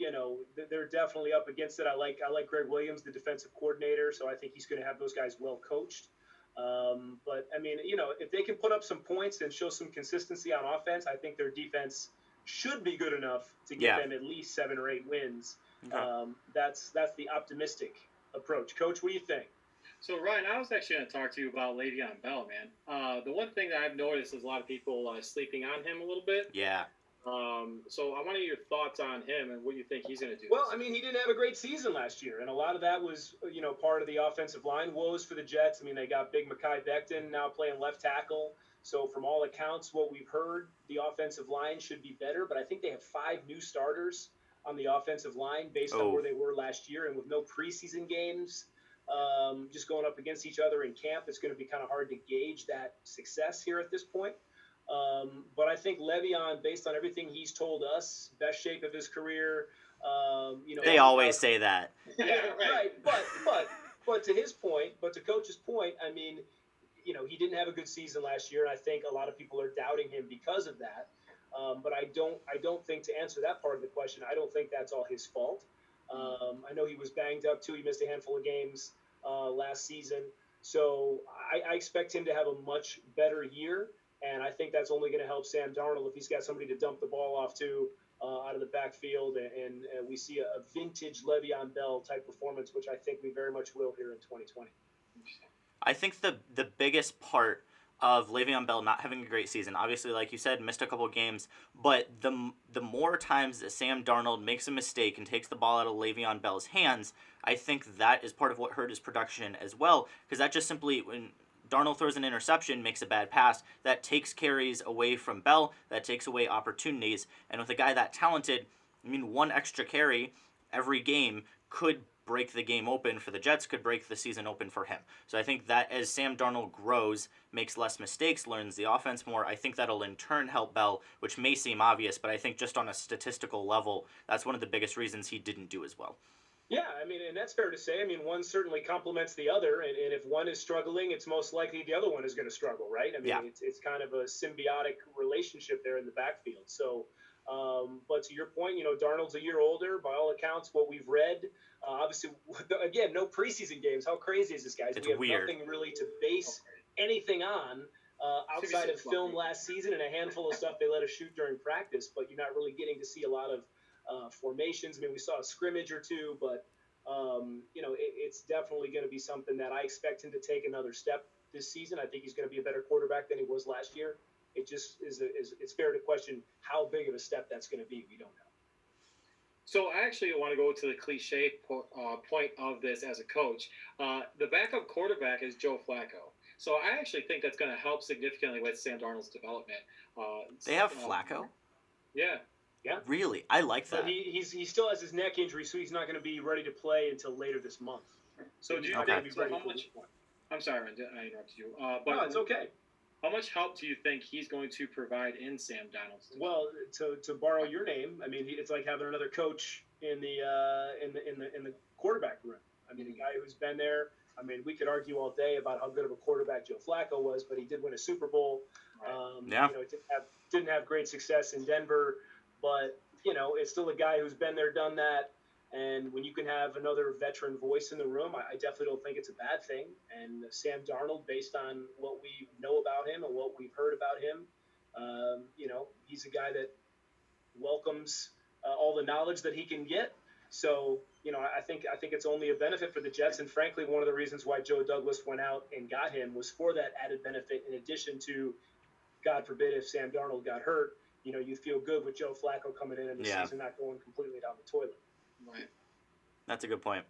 they're definitely up against it. I like Greg Williams, the defensive coordinator, so I think he's going to have those guys well coached. But I mean, if they can put up some points and show some consistency on offense, I think their defense should be good enough to get them at least 7 or 8 wins. Okay. That's the optimistic approach. Coach, what do you think? So, Ryan, I was actually going to talk to you about Le'Veon Bell, man. The one thing that I've noticed is a lot of people sleeping on him a little bit. Yeah. So I want to hear your thoughts on him and what you think he's going to do. Well, I mean, he didn't have a great season last year, and a lot of that was, part of the offensive line woes for the Jets. I mean, they got big Mekhi Becton now playing left tackle. So from all accounts, what we've heard, the offensive line should be better, but I think they have 5 new starters on the offensive line based on where they were last year, and with no preseason games. Just going up against each other in camp, it's going to be kind of hard to gauge that success here at this point. But I think Le'Veon, based on everything he's told us, best shape of his career. They always say that. Yeah, right. But to his point, to Coach's point, I mean, he didn't have a good season last year, and I think a lot of people are doubting him because of that. But I don't think, to answer that part of the question, I don't think that's all his fault. I know he was banged up too. He missed a handful of games last season. So I expect him to have a much better year, and I think that's only going to help Sam Darnold if he's got somebody to dump the ball off to out of the backfield, and we see a vintage Le'Veon Bell type performance, which I think we very much will here in 2020. I think the biggest part of Le'Veon Bell not having a great season, obviously, like you said, missed a couple games, but the more times that Sam Darnold makes a mistake and takes the ball out of Le'Veon Bell's hands, I think that is part of what hurt his production as well, because that just simply, when Darnold throws an interception, makes a bad pass, that takes carries away from Bell, that takes away opportunities, and with a guy that talented, I mean, one extra carry every game could break the game open for the Jets, could break the season open for him. So I think that as Sam Darnold grows, makes less mistakes, learns the offense more, I think that'll in turn help Bell, which may seem obvious, but I think just on a statistical level, that's one of the biggest reasons he didn't do as well. Yeah, I mean, and that's fair to say. I mean, one certainly complements the other, and if one is struggling, it's most likely the other one is going to struggle, right? I mean, it's kind of a symbiotic relationship there in the backfield. So, but to your point, Darnold's a year older. By all accounts, what we've read, obviously, again, no preseason games. How crazy is this, guys? It's we have weird. Nothing really to base anything on outside of film last season and a handful of stuff they let us shoot during practice, but you're not really getting to see a lot of formations. I mean, we saw a scrimmage or two, but it's definitely going to be something that I expect him to take another step this season. I think he's going to be a better quarterback than he was last year. It just it's fair to question how big of a step that's going to be. We don't know. So I actually want to go to the cliche point of this as a coach. The backup quarterback is Joe Flacco. So I actually think that's going to help significantly with Sam Darnold's development. They have Flacco? Yeah. Yeah. Really? I like that. But he still has his neck injury, so he's not going to be ready to play until later this month. So do you Okay. think so how much? I'm sorry, I interrupted you. But no, it's okay. How much help do you think he's going to provide in Sam Darnold's development? Well, to borrow your name, I mean, it's like having another coach in the quarterback room. I mean, a guy who's been there. I mean, we could argue all day about how good of a quarterback Joe Flacco was, but he did win a Super Bowl. Right. Yeah. You know, didn't have great success in Denver, but you know, it's still a guy who's been there, done that. And when you can have another veteran voice in the room, I definitely don't think it's a bad thing. And Sam Darnold, based on what we know about him and what we've heard about him, you know, he's a guy that welcomes all the knowledge that he can get. So, you know, I think it's only a benefit for the Jets. And frankly, one of the reasons why Joe Douglas went out and got him was for that added benefit. In addition to, God forbid, if Sam Darnold got hurt, you know, you feel good with Joe Flacco coming in and the season not going completely down the toilet. Right. That's a good point.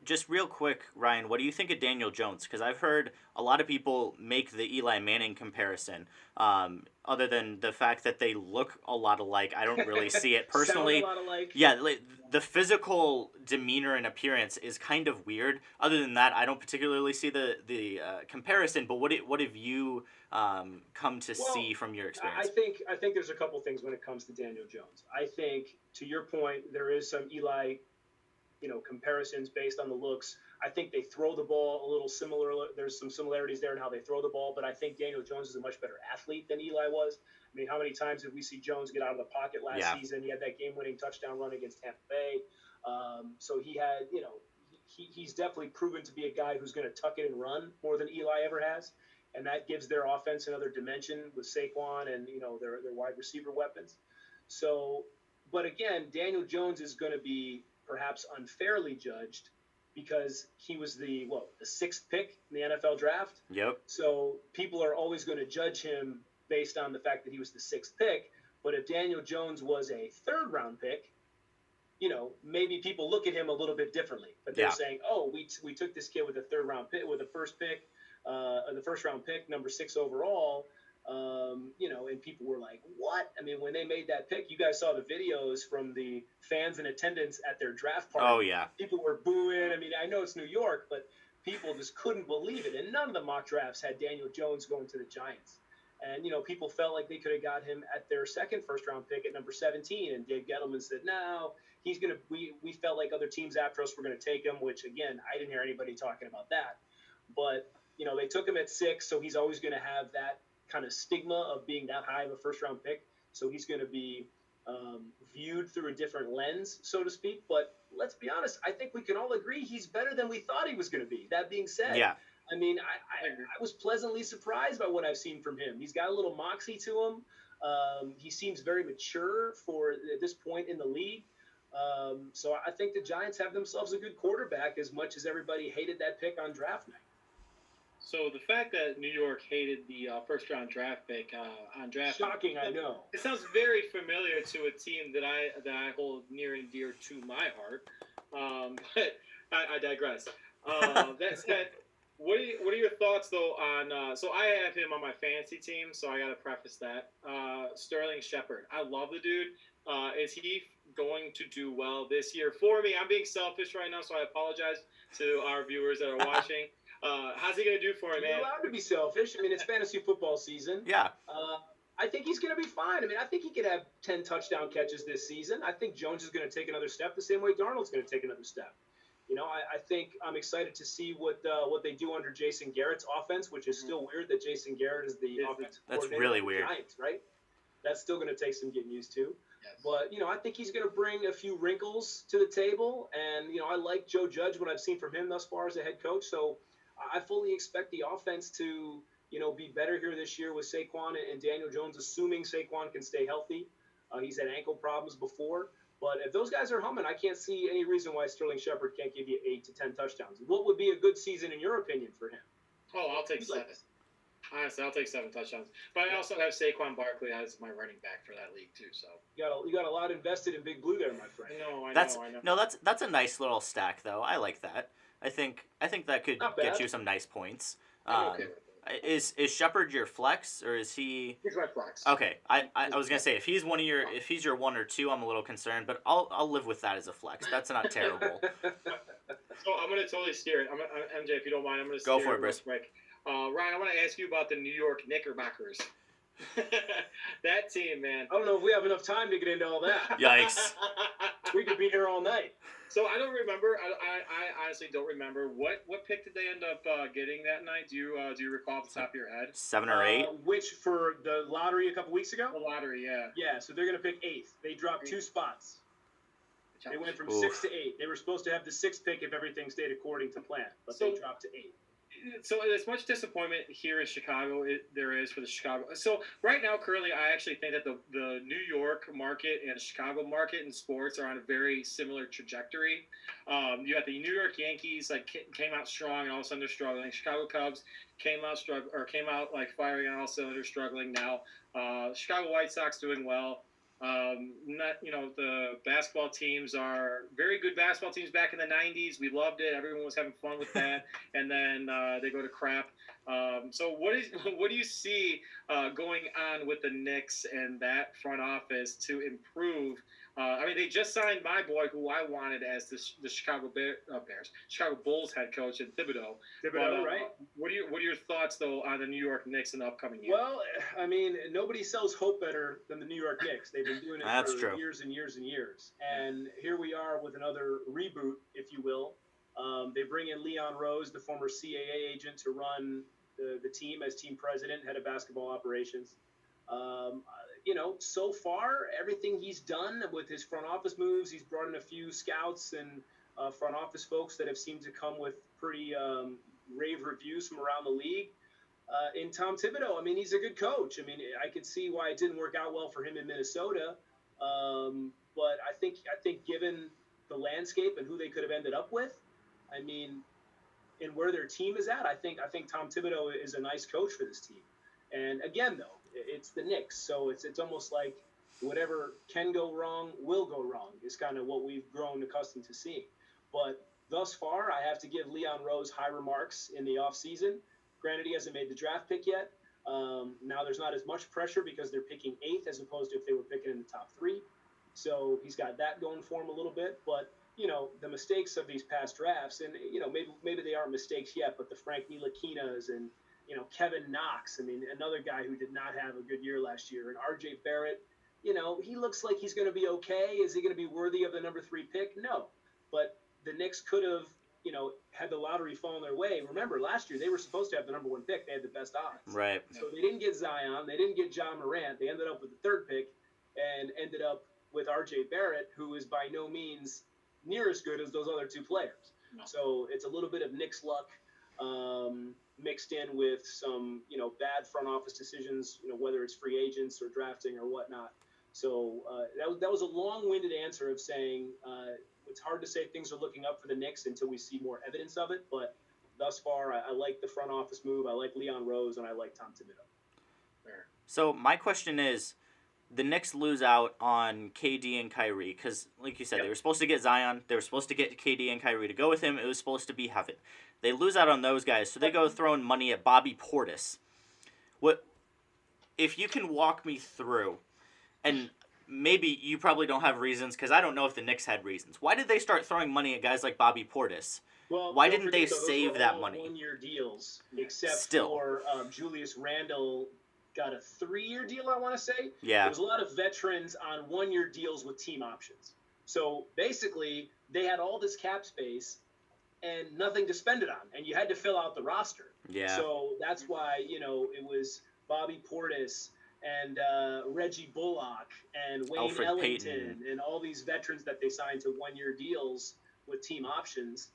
Just real quick, Ryan, what do you think of Daniel Jones? Because I've heard a lot of people make the Eli Manning comparison. Other than the fact that they look a lot alike, I don't really see it personally. Sound a lot alike. Yeah, the physical demeanor and appearance is kind of weird. Other than that, I don't particularly see the comparison. But what have you come to see from your experience? I think there's a couple things when it comes to Daniel Jones. I think, to your point, there is some Eli, you know, comparisons based on the looks. I think they throw the ball a little similar. There's some similarities there in how they throw the ball, but I think Daniel Jones is a much better athlete than Eli was. I mean, how many times did we see Jones get out of the pocket last season? He had that game-winning touchdown run against Tampa Bay. So he had, you know, he's definitely proven to be a guy who's going to tuck it and run more than Eli ever has. And that gives their offense another dimension with Saquon and, you know, their wide receiver weapons. So, but again, Daniel Jones is going to be perhaps unfairly judged because he was the sixth pick in the NFL draft. Yep. So people are always going to judge him based on the fact that he was the sixth pick. But if Daniel Jones was a third round pick, you know, maybe people look at him a little bit differently. But they're saying, oh, we took this kid with a third round pick, with a first pick, the first round pick, number 6 overall. You know, and people were like, what? I mean, when they made that pick, you guys saw the videos from the fans in attendance at their draft party. Oh, yeah. People were booing. I mean, I know it's New York, but people just couldn't believe it. And none of the mock drafts had Daniel Jones going to the Giants. And, you know, people felt like they could have got him at their second first-round pick at number 17. And Dave Gettleman said, no, he's going to – we felt like other teams after us were going to take him, which, again, I didn't hear anybody talking about that. But, you know, they took him at 6, so he's always going to have that kind of stigma of being that high of a first-round pick. So he's going to be viewed through a different lens, so to speak. But let's be honest, I think we can all agree he's better than we thought he was going to be. That being said, I mean, I was pleasantly surprised by what I've seen from him. He's got a little moxie to him. He seems very mature for at this point in the league. So I think the Giants have themselves a good quarterback, as much as everybody hated that pick on draft night. So the fact that New York hated the first-round draft pick on draft shocking, I know. It sounds very familiar to a team that I hold near and dear to my heart. But I digress. That said, what are your thoughts though on? So I have him on my fantasy team, so I got to preface that. Sterling Shepard, I love the dude. Is he going to do well this year for me? I'm being selfish right now, so I apologize to our viewers that are watching. How's he going to do for him, man? You're allowed to be selfish. I mean, it's fantasy football season. Yeah. I think he's going to be fine. I mean, I think he could have 10 touchdown catches this season. I think Jones is going to take another step the same way Darnold's going to take another step. You know, I think I'm excited to see what they do under Jason Garrett's offense, which is still weird that Jason Garrett is the offensive coordinator. That's really weird. Giants, right? That's still going to take some getting used to. Yes. But, you know, I think he's going to bring a few wrinkles to the table. And, you know, I like Joe Judge, what I've seen from him thus far as a head coach. So I fully expect the offense to, you know, be better here this year with Saquon and Daniel Jones, assuming Saquon can stay healthy. He's had ankle problems before. But if those guys are humming, I can't see any reason why Sterling Shepard can't give you 8 to 10 touchdowns. What would be a good season in your opinion for him? Oh, I'll take 7. Honestly, I'll take 7 touchdowns. But I also have Saquon Barkley as my running back for that league too. So You got a lot invested in Big Blue there, my friend. I know. No, that's a nice little stack though. I like that. I think that could Not get bad. you some nice points. I'm okay with it. Is Shepard your flex or is he? He's my flex. Okay, I was gonna say if he's your 1 or 2, I'm a little concerned, but I'll live with that as a flex. That's not terrible. So I'm gonna totally steer it. MJ, if you don't mind, I'm gonna Go steer for it, real Briss. quick. Ryan, I want to ask you about the New York Knickerbockers. That team, man. I don't know if we have enough time to get into all that. Yikes. We could be here all night. So I don't remember. I honestly don't remember what pick did they end up getting that night. Do you recall off the top of your head? 7 or 8. Which for the lottery a couple weeks ago? The lottery, yeah. Yeah, so they're going to pick 8th. They dropped 2 spots. They went from Oof. 6 to 8. They were supposed to have the 6th pick if everything stayed according to plan, but So- they dropped to 8. So as much disappointment here in Chicago there is for the Chicago. So right now, currently, I actually think that the New York market and Chicago market in sports are on a very similar trajectory. You got the New York Yankees came out strong and all of a sudden they're struggling. Chicago Cubs came out like firing on all cylinders, struggling now. Chicago White Sox doing well. The basketball teams are very good basketball teams back in the 90s. We loved it. Everyone was having fun with that. And then they go to crap. So what do you see going on with the Knicks and that front office to improve? They just signed my boy, who I wanted as the Chicago Chicago Bulls head coach, in Thibodeau. Right? What are your thoughts though on the New York Knicks in the upcoming year? Well, nobody sells hope better than the New York Knicks. They've been doing it That's for true. years and years and years. And here we are with another reboot, if you will. They bring in Leon Rose, the former CAA agent, to run the team as team president, head of basketball operations. So far, everything he's done with his front office moves, he's brought in a few scouts and front office folks that have seemed to come with pretty rave reviews from around the league. In Tom Thibodeau, he's a good coach. I could see why it didn't work out well for him in Minnesota. But I think given the landscape and who they could have ended up with, and where their team is at, I think Tom Thibodeau is a nice coach for this team. And again, though, it's the Knicks, so it's almost like whatever can go wrong will go wrong is kind of what we've grown accustomed to seeing. But thus far, I have to give Leon Rose high remarks in the offseason. Granted, he hasn't made the draft pick yet. Now there's not as much pressure because they're picking 8th as opposed to if they were picking in the top 3. So he's got that going for him a little bit. But, the mistakes of these past drafts, and, maybe they aren't mistakes yet, but the Frank Ntilikina's and, Kevin Knox, another guy who did not have a good year last year, and RJ Barrett, he looks like he's going to be okay. Is he going to be worthy of the number 3 pick? No. But the Knicks could have, had the lottery fall their way. Remember, last year they were supposed to have the number 1 pick. They had the best odds. Right. So they didn't get Zion. They didn't get Ja Morant. They ended up with the 3rd pick and ended up with RJ Barrett, who is by no means near as good as those other 2 players. No. So it's a little bit of Knicks luck mixed in with some, bad front office decisions, whether it's free agents or drafting or whatnot. So that was a long-winded answer of saying it's hard to say things are looking up for the Knicks until we see more evidence of it. But thus far, I like the front office move. I like Leon Rose, and I like Tom Thibodeau. Fair. So my question is, the Knicks lose out on KD and Kyrie because, like you said, Yep. They were supposed to get Zion. They were supposed to get KD and Kyrie to go with him. It was supposed to be heaven. They lose out on those guys, so they go throwing money at Bobby Portis. What, if you can walk me through, and maybe you probably don't have reasons because I don't know if the Knicks had reasons. Why did they start throwing money at guys like Bobby Portis? Well, Why don't didn't they forget, though, those save were that all money? 1-year deals, except Still. for Julius Randle got a 3-year deal, I want to say. Yeah. There's a lot of veterans on 1-year deals with team options. So basically, they had all this cap space and nothing to spend it on, and you had to fill out the roster. Yeah. So that's why, it was Bobby Portis and Reggie Bullock and Wayne Alfred Ellington Payton. and all these veterans that they signed to 1-year deals with team options.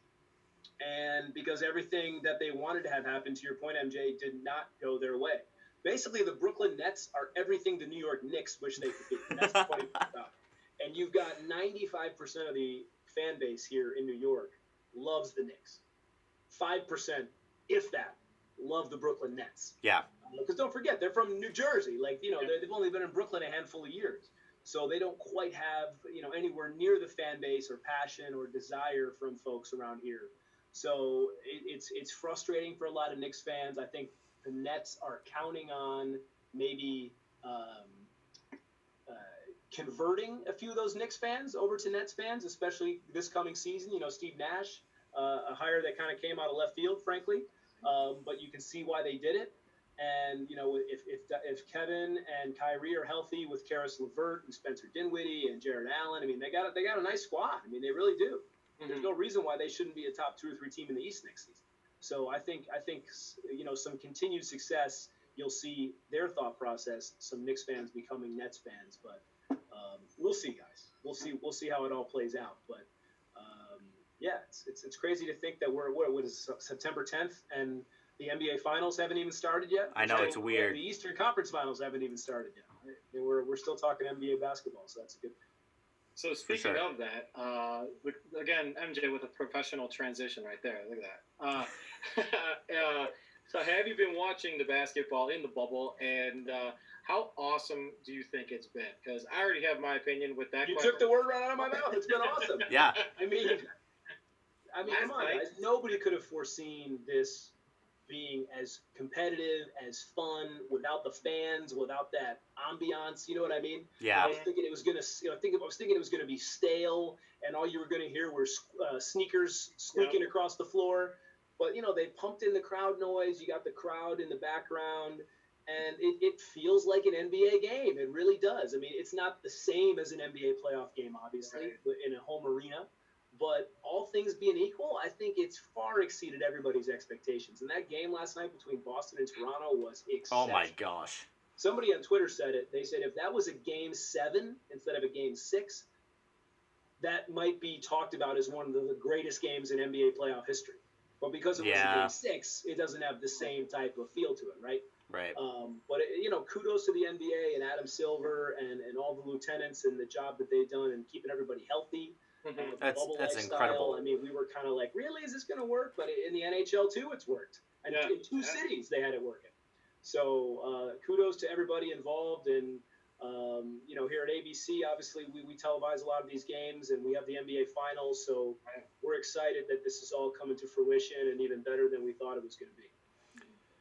And because everything that they wanted to have happen, to your point, MJ, did not go their way. Basically, the Brooklyn Nets are everything the New York Knicks wish they could be. And that's the funny thing about it. And you've got 95% of the fan base here in New York loves the Knicks. 5%, if that, love the Brooklyn Nets. Yeah. Because don't forget, they're from New Jersey. Like, they've only been in Brooklyn a handful of years. So they don't quite have, anywhere near the fan base or passion or desire from folks around here. So it's frustrating for a lot of Knicks fans. I think the Nets are counting on maybe converting a few of those Knicks fans over to Nets fans, especially this coming season. Steve Nash, a hire that kind of came out of left field, frankly. But you can see why they did it. And, if Kevin and Kyrie are healthy with Karis LeVert and Spencer Dinwiddie and Jared Allen, I mean, they got a nice squad. I mean, they really do. Mm-hmm. There's no reason why they shouldn't be a top 2 or 3 team in the East next season. So I think some continued success, you'll see their thought process, some Knicks fans becoming Nets fans. But we'll see, guys. We'll see how it all plays out. But yeah, it's crazy to think that we're what is September 10th and the NBA Finals haven't even started yet. I know, it's weird. The Eastern Conference Finals haven't even started yet. We're still talking NBA basketball, so that's a good thing. So speaking of that, again, MJ with a professional transition right there. Look at that. So have you been watching the basketball in the bubble, and how awesome do you think it's been? Because I already have my opinion with that. You took the word right out of my mouth. It's been awesome. Yeah. I mean, come on, guys. Nobody could have foreseen this being as competitive, as fun, without the fans, without that ambiance. You know what I mean? Yeah. I was thinking it was gonna be stale, and all you were gonna hear were sneakers squeaking across the floor. But they pumped in the crowd noise. You got the crowd in the background, and it feels like an NBA game. It really does. I mean, it's not the same as an NBA playoff game, obviously, in a home arena. But all things being equal, I think it's far exceeded everybody's expectations. And that game last night between Boston and Toronto was exceptional. Oh, my gosh. Somebody on Twitter said it. They said if that was a Game 7 instead of a Game 6, that might be talked about as one of the greatest games in NBA playoff history. But because it was a Game 6, it doesn't have the same type of feel to it, right? Right. But, kudos to the NBA and Adam Silver and all the lieutenants and the job that they've done in keeping everybody healthy. That's incredible. I mean, we were kind of like, really, is this going to work? But in the NHL too, it's worked. And in 2 cities, they had it working. So kudos to everybody involved. And, here at ABC, obviously, we televise a lot of these games, and we have the NBA Finals. So we're excited that this is all coming to fruition and even better than we thought it was going to be.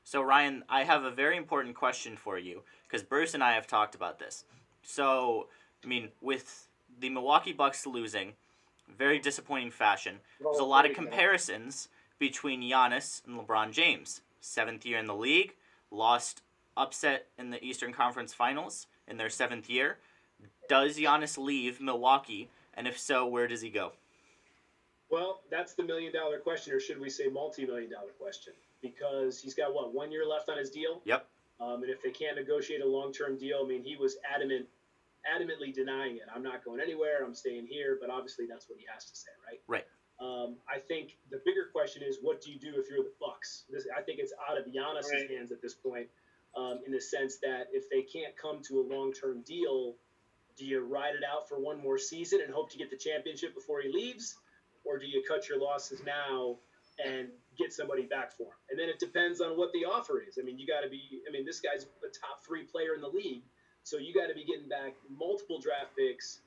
So, Ryan, I have a very important question for you, because Bruce and I have talked about this. So, I mean, with the Milwaukee Bucks losing, very disappointing fashion, there's a lot of comparisons between Giannis and LeBron James. 7th year in the league, lost upset in the Eastern Conference Finals in their 7th year. Does Giannis leave Milwaukee, and if so, where does he go? Well, that's the $1 million question, or should we say multi-million-dollar question? Because he's got, 1 year left on his deal? Yep. And if they can't negotiate a long-term deal, I mean, he was adamantly denying it. I'm not going anywhere. I'm staying here. But obviously, that's what he has to say, right? Right. I think the bigger question is, what do you do if you're the Bucks? I think it's out of Giannis' hands at this point, in the sense that if they can't come to a long-term deal, do you ride it out for one more season and hope to get the championship before he leaves, or do you cut your losses now and get somebody back for him? And then it depends on what the offer is. I mean, this guy's a top 3 player in the league. So you got to be getting back multiple draft picks,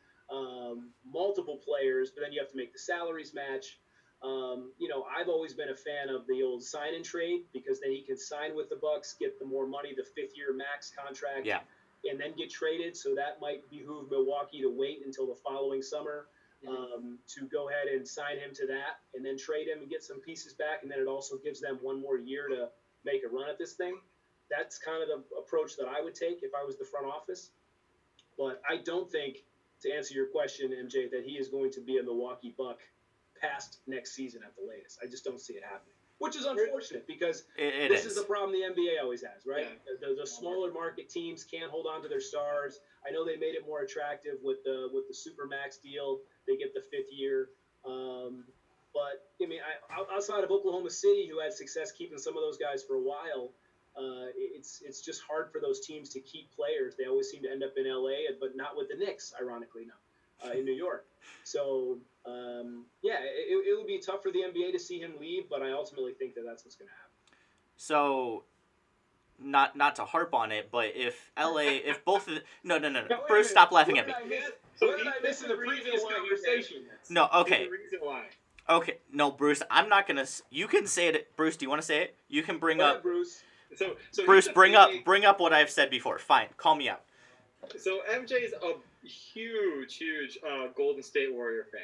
multiple players, but then you have to make the salaries match. I've always been a fan of the old sign and trade, because then he can sign with the Bucks, get the more money, the 5th year max contract, and then get traded. So that might behoove Milwaukee to wait until the following summer to go ahead and sign him to that, and then trade him and get some pieces back. And then it also gives them 1 more year to make a run at this thing. That's kind of the approach that I would take if I was the front office. But I don't think, to answer your question, MJ, that he is going to be a Milwaukee Buck past next season at the latest. I just don't see it happening, which is unfortunate, because this is the problem the NBA always has, right? Yeah. The smaller market teams can't hold on to their stars. I know they made it more attractive with the Supermax deal. They get the 5th year. But, I mean, outside of Oklahoma City, who had success keeping some of those guys for a while, it's just hard for those teams to keep players. They always seem to end up in LA, but not with the Knicks, ironically, in New York. So, it would be tough for the NBA to see him leave, but I ultimately think that that's what's going to happen. So, not to harp on it, but if if both of no, Now, wait a Bruce, minute. stop laughing at me. What did I miss? So What did I miss in the previous conversation? No, okay. Here's the reason why. Okay, no, Bruce, I'm not gonna. You can say it, Bruce. Do you want to say it? You can bring Go up, ahead, Bruce. So Bruce. he's a Bring up what I've said before. Fine, call me out. So MJ's a huge Golden State Warrior fan.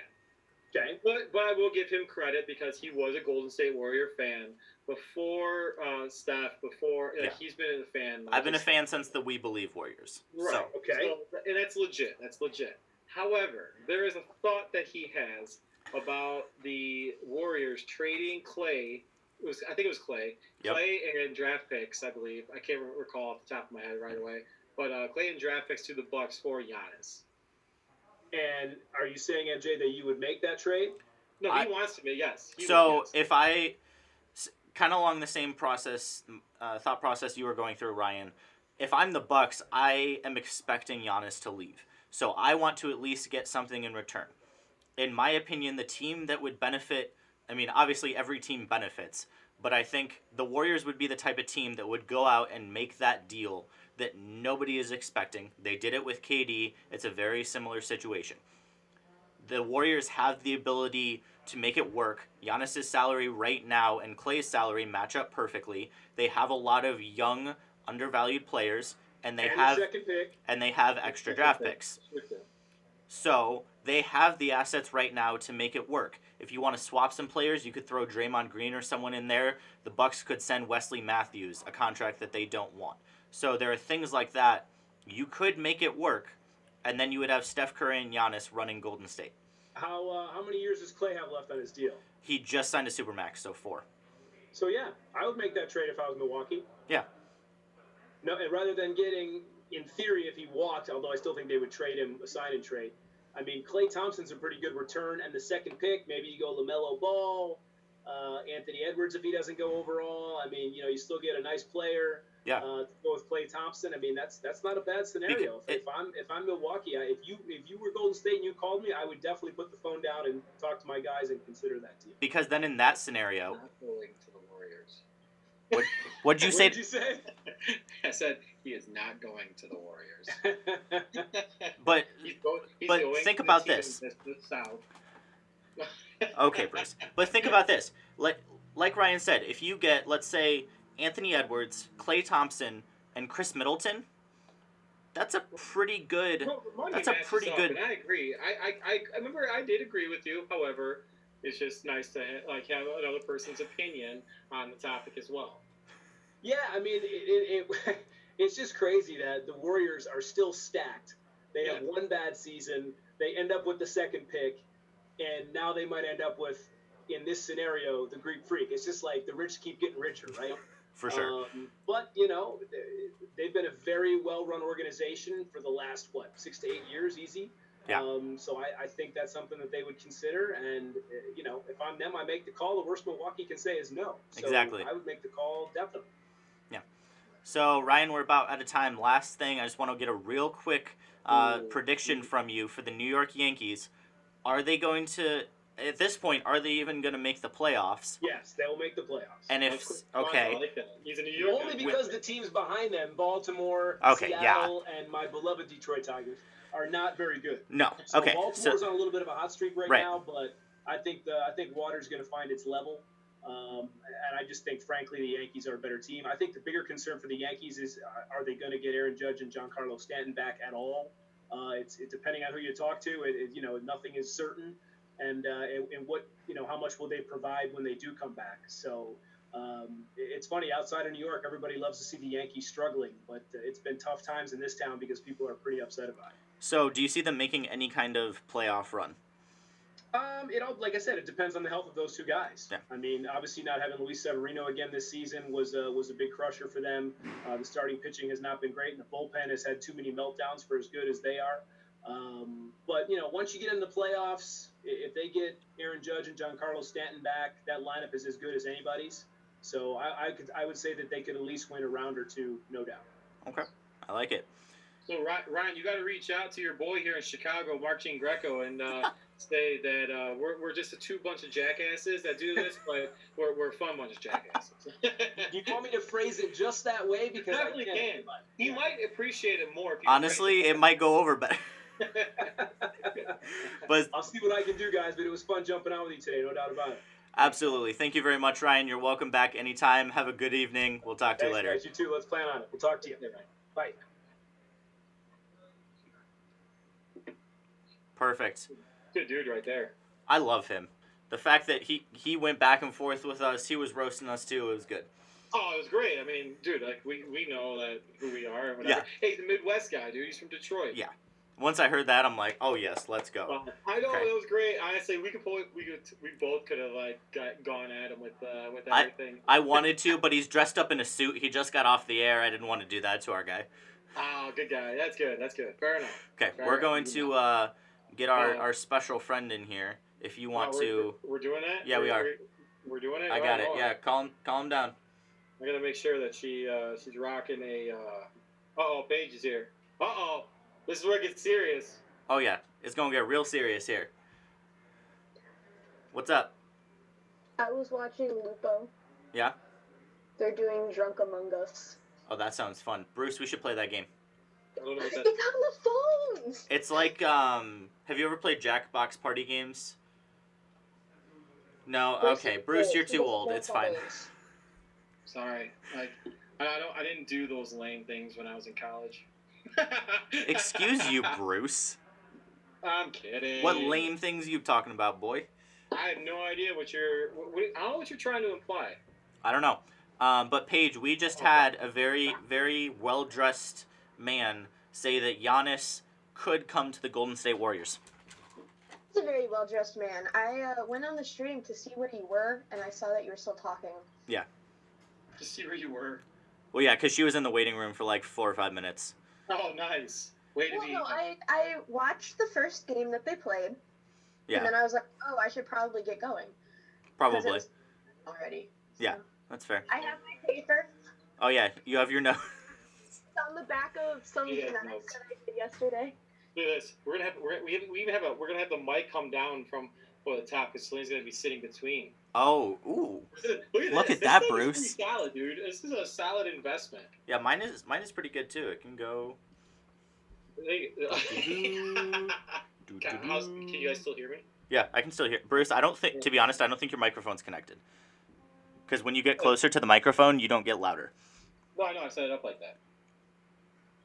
Okay. But I will give him credit because he was a Golden State Warrior fan before Steph. Before Yeah. he's been a fan. I've been a fan since the We Believe Warriors. Right. So Okay. And that's legit. That's legit. However, there is a thought that he has about the Warriors trading Clay. I think it was Clay. Yep. Clay and draft picks, I believe. I can't recall off the top of my head right away. But Clay and draft picks to the Bucks for Giannis. And are you saying, MJ, that you would make that trade? No, he wants to be. Yes. So if I, kind of along the same process, thought process you were going through, Ryan, if I'm the Bucks, I am expecting Giannis to leave. So I want to at least get something in return. In my opinion, the team that would benefit, I mean, obviously every team benefits, but I think the Warriors would be the type of team that would go out and make that deal that nobody is expecting. They did it with KD. It's a very similar situation. The Warriors have the ability to make it work. Giannis' salary right now and Clay's salary match up perfectly. They have a lot of young, undervalued players, and they have the second pick. and they have extra draft picks. So they have the assets right now to make it work. If you want to swap some players, you could throw Draymond Green or someone in there. The Bucks could send Wesley Matthews a contract that they don't want. So there are things like that. You could make it work, and then you would have Steph Curry and Giannis running Golden State. How many years does Clay have left on his deal? He just signed a Supermax, so 4. So yeah, I would make that trade if I was Milwaukee. Yeah. No, and rather than getting, in theory, if he walked, although I still think they would trade him, a sign and trade. I mean, Klay Thompson's a pretty good return, and the second pick, maybe you go LaMelo Ball, Anthony Edwards if he doesn't go overall. I mean, you still get a nice player. Yeah. To go with Klay Thompson. I mean, that's not a bad scenario. If I'm Milwaukee, if you were Golden State and you called me, I would definitely put the phone down and talk to my guys and consider that deal. Because then in that scenario, Not going to the Warriors. what'd you say? What did you say? I said he is not going to the Warriors. But He's going think to the about team this. in the South. Okay, Bruce. But think about this. Like Ryan said, if you get, let's say, Anthony Edwards, Klay Thompson, and Chris Middleton, that's a pretty good. Well, the money That's a matches pretty up, good. And I agree. I remember I did agree with you. However, it's just nice to have another person's opinion on the topic as well. Yeah, I mean, it's just crazy that the Warriors are still stacked. They have one bad season. They end up with the second pick, and now they might end up with, in this scenario, the Greek Freak. It's just like the rich keep getting richer, right? For sure. But, they've been a very well-run organization for the last, 6 to 8 years, easy. Yeah. So I think that's something that they would consider. And, if I'm them, I make the call. The worst Milwaukee can say is no. So Exactly. I would make the call, definitely. Yeah. So, Ryan, we're about out of time. Last thing, I just want to get a real quick prediction from you for the New York Yankees. Are they going to... At this point, are they even going to make the playoffs? Yes, they will make the playoffs. And if okay, I like that. He's a New Yorker. Only because the teams behind them, Baltimore, Okay, Seattle, and my beloved Detroit Tigers, are not very good. no, So okay, Baltimore's on a little bit of a hot streak right Right. now, but I think Water's going to find its level. And I just think, frankly, the Yankees are a better team. I think the bigger concern for the Yankees is, are they going to get Aaron Judge and Giancarlo Stanton back at all? It's depending on who you talk to. Nothing is certain. And what, how much will they provide when they do come back? So it's funny, outside of New York, everybody loves to see the Yankees struggling, but it's been tough times in this town because people are pretty upset about it. So, do you see them making any kind of playoff run? Like I said, it depends on the health of those two guys. Yeah. I mean, obviously not having Luis Severino again this season was a big crusher for them. The starting pitching has not been great, and the bullpen has had too many meltdowns for as good as they are. But once you get in the playoffs, if they get Aaron Judge and Giancarlo Stanton back, that lineup is as good as anybody's. So I would say that they could at least win a round or two, no doubt. Okay, I like it. So Ryan, you got to reach out to your boy here in Chicago, Marcin Greco, and say that we're just a bunch of jackasses that do this, but we're a fun bunch of jackasses. Do you want me to phrase it just that way? Because Definitely I can. He might appreciate it more if you Honestly, it might go over better. But I'll see what I can do, guys. But it was fun jumping out with you today, no doubt about it. absolutely. Thank you very much, Ryan. You're welcome back anytime. Have a good evening. We'll talk to you Thanks, later. guys. You too. Let's plan on it. We'll talk to you. Bye. Perfect. Good dude right there. I love him. The fact that he went back and forth with us, he was roasting us too. It was good. Oh, it was great. I mean, dude, like we know that who we are and whatever. Yeah. Hey, he's a Midwest guy, dude. He's from Detroit. Yeah. Once I heard that, I'm like, oh yes, let's go. I know Okay. it was great. Honestly, we both could have like gone at him with everything. I wanted to, but he's dressed up in a suit. He just got off the air. I didn't want to do that to our guy. Oh, good guy. That's good. Fair enough. Okay, Fair we're enough. going to get our special friend in here. If you want to, we're doing that. Yeah, we are. We're doing it. I got it. Yeah, call him down. I gotta make sure that she's rocking a. Paige is here. This is where it gets serious. Oh yeah, it's gonna get real serious here. What's up? I was watching Lupo. Yeah. They're doing Drunk Among Us. Oh, that sounds fun. Bruce, we should play that game. I don't know what It's that. on the phones! It's like have you ever played Jackbox party games? No. Okay, Bruce, you're too old. It's fine. Sorry, like I didn't do those lame things when I was in college. Excuse you, Bruce. I'm kidding. What lame things are you talking about, boy? I have no idea what I don't know what you're trying to imply. I don't know. But Paige, we just had a very, very well-dressed man say that Giannis could come to the Golden State Warriors. He's a very well-dressed man. I went on the stream to see what you were, and I saw that you were still talking. Yeah. To see where you were. Well, yeah, because she was in the waiting room for like 4 or 5 minutes. Oh, nice. Way to Well, be. no, I watched the first game that they played, Yeah, and then I was like, oh, I should probably get going. 'Cause it probably. was already. So. Yeah. That's fair. I have my paper. Oh, yeah, you have your note. It's on the back of some Yeah, genetics notes. that I did yesterday. Look at this. We're gonna have the mic come down from the top because Celine's gonna be sitting between. Oh, ooh. Look at this. that, This thing is Bruce. pretty solid, dude. This is a solid investment. Yeah, mine is pretty good too. It can go. Can you guys still hear me? Yeah, I can still hear. Bruce, I don't think, to be honest, I don't think your microphone's connected. Because when you get closer to the microphone, you don't get louder. No, I know. I set it up like that.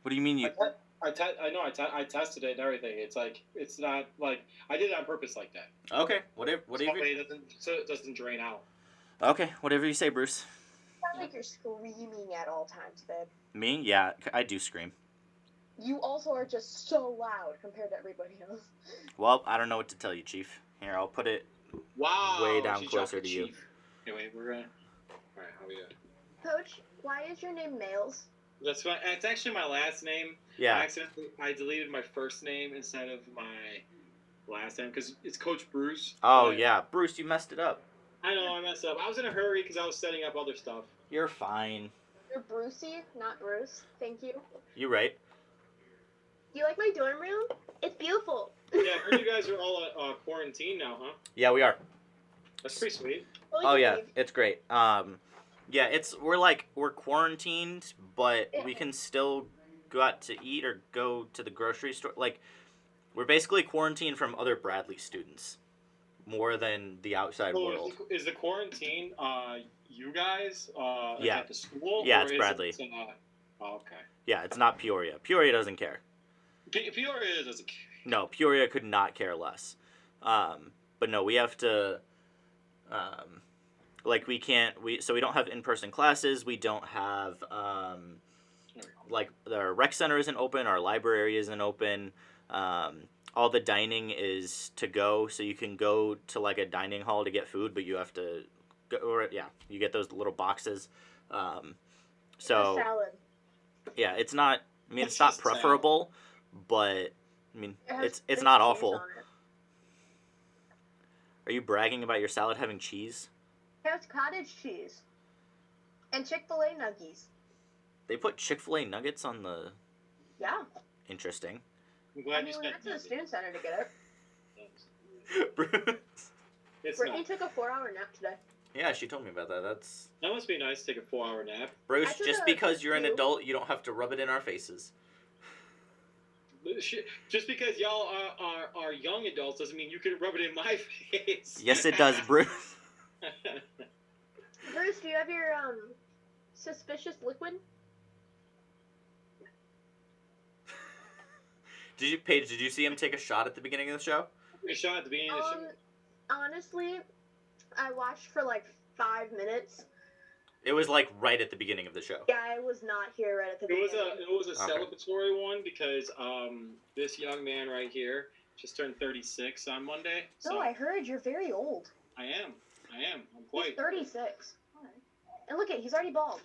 What do you mean you? I tested it and everything. It's like it's not like I did it on purpose like that. Okay, whatever. So it doesn't drain out. Okay, whatever you say, Bruce. Sound like you're screaming at all times, babe. Me? Yeah, I do scream. You also are just so loud compared to everybody else. Well, I don't know what to tell you, Chief. Here, I'll put it. Wow. Way down she closer dropped the to you. chief. Anyway, we're gonna. All right, how we doing? Coach, why is your name Nails? That's my. It's actually my last name. Yeah. I deleted my first name instead of my last name because it's Coach Bruce. Oh But yeah, Bruce, you messed it up. I know I messed up. I was in a hurry because I was setting up other stuff. You're fine. You're Brucey, not Bruce. Thank you. You right. Do you like my dorm room? It's beautiful. Yeah, I heard you guys are all quarantined now, huh? Yeah, we are. That's pretty sweet. Well, Oh you yeah, leave. it's great. Yeah, we're quarantined, but we can still go out to eat or go to the grocery store. Like, we're basically quarantined from other Bradley students, more than the outside world. Is the quarantine you guys Yeah. at the school? Yeah, or it's is Bradley. It, okay. Yeah, it's not Peoria. Peoria doesn't care. Peoria doesn't. No, Peoria could not care less. But no, we have to. Like we can't. So we don't have in-person classes. We don't have. Like our rec center isn't open. Our library isn't open. All the dining is to go, so you can go to like a dining hall to get food, but you have to. You get those little boxes. A So salad. yeah, it's not. I mean, It's it's not just salad. preferable, but I mean, It has it's big not cheese awful. on it. Are you bragging about your salad having cheese? It has cottage cheese. And Chick-fil-A nuggies. They put Chick-fil-A nuggets on the. Yeah. Interesting. I'm I glad mean, you we spent. went to the student center to get it. Bruce. It's Brittany not. took a 4-hour nap today. Yeah, she told me about that. That's That must be nice to take a 4-hour nap. Bruce. I took Just a because you're an 2. adult, you don't have to rub it in our faces. Just because y'all are young adults doesn't mean you can rub it in my face. Yes, it does, Bruce. Bruce, do you have your suspicious liquid? Paige? Did you see him take a shot at the beginning of the show? A shot at the beginning of the show. Honestly, I watched for like 5 minutes. It was like right at the beginning of the show. Yeah, I was not here right at the beginning. It was a celebratory one because this young man right here just turned 36 on Monday. So No, I heard you're very old. I am. I'm He's quite. 36. And look he's already bald.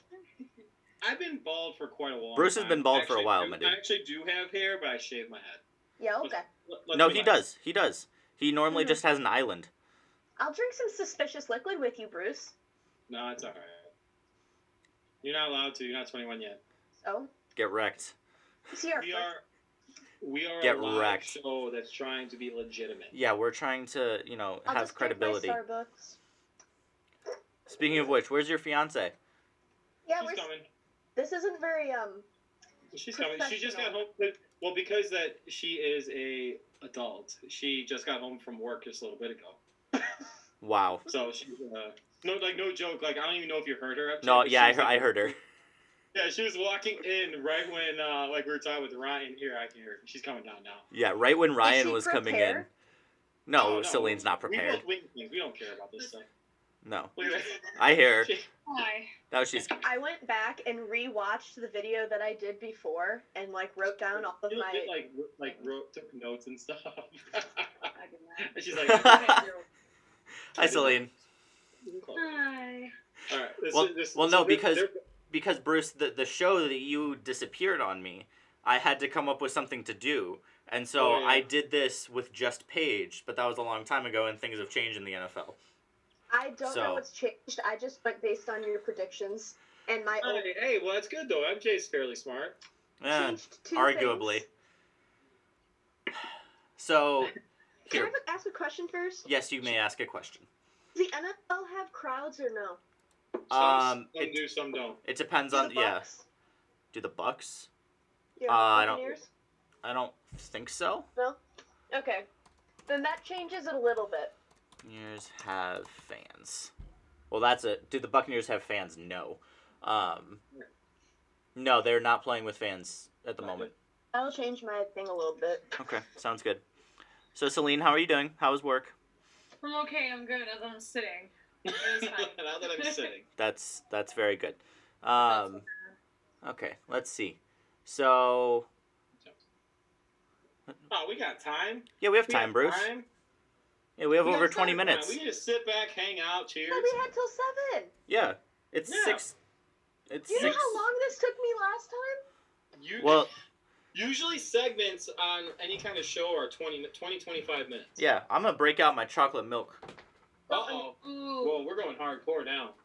I've been bald for quite a long time. Bruce has been bald for a while, my dude. I actually do have hair, but I shave my head. Yeah, okay. No, he does. He does. He normally just has an island. I'll drink some suspicious liquid with you, Bruce. No, it's alright. You're not allowed to. You're not 21 yet. So? Get wrecked. See our We are Get a live wrecked. show that's trying to be legitimate. Yeah, we're trying to, I'll have just drink my credibility. Starbucks. Speaking of which, where's your fiance? Yeah, She's coming. this isn't very She's coming. She just got home. Well, because that she is a adult. She just got home from work just a little bit ago. Wow. So she's no joke. Like I don't even know if you heard her. No, but yeah, she was, I heard her. Yeah, she was walking in right when we were talking with Ryan. Here, I can hear her. She's coming down now. Yeah, right when Ryan she was coming in. prepare? No, No, Celine's not prepared. We don't care about this thing. No. Look at that. I hear her. Hi. Now she's. I went back and rewatched the video that I did before and wrote down all of You my. took notes and stuff. I did not. And she's like, Hi, Celine. Hi. all right. Well, because Bruce, the show that you disappeared on me, I had to come up with something to do, and so Oh, yeah. I did this with just Paige, but that was a long time ago, and things have changed in the NFL. I don't So- know what's changed. I just went based on your predictions and my own. Hey, well, that's good though. MJ's fairly smart. Yeah, Changed 2 arguably. things. So, Can here, I ask a question first? yes, you may ask a question. Does the NFL have crowds or no? Some It do, some don't. it depends Do on the yeah. Bucks? Do the Bucks? Yeah, I don't- Buccaneers? I don't think so. No. Okay, then that changes it a little bit. Buccaneers have fans. Well, that's it. Do the Buccaneers have fans? No. No, they're not playing with fans at the moment. That'll change my thing a little bit. Okay, sounds good. So, Celine, how are you doing? How was work? I'm okay. I'm good. As I'm sitting. It was fine. Now that I'm sitting. That's very good. Okay, let's see. So, Oh, we got time. yeah, we have We time, got Bruce. time. Yeah, we have We over got 20 time. minutes. We can just sit back, hang out, cheers. No, we had till 7. Yeah, it's Yeah. 6. It's Do you know 6. how long this took me last time? Well, Usually segments on any kind of show are 20, 25 minutes. yeah, I'm gonna break out my chocolate milk. Uh-oh. Ooh. Whoa, we're going hardcore now.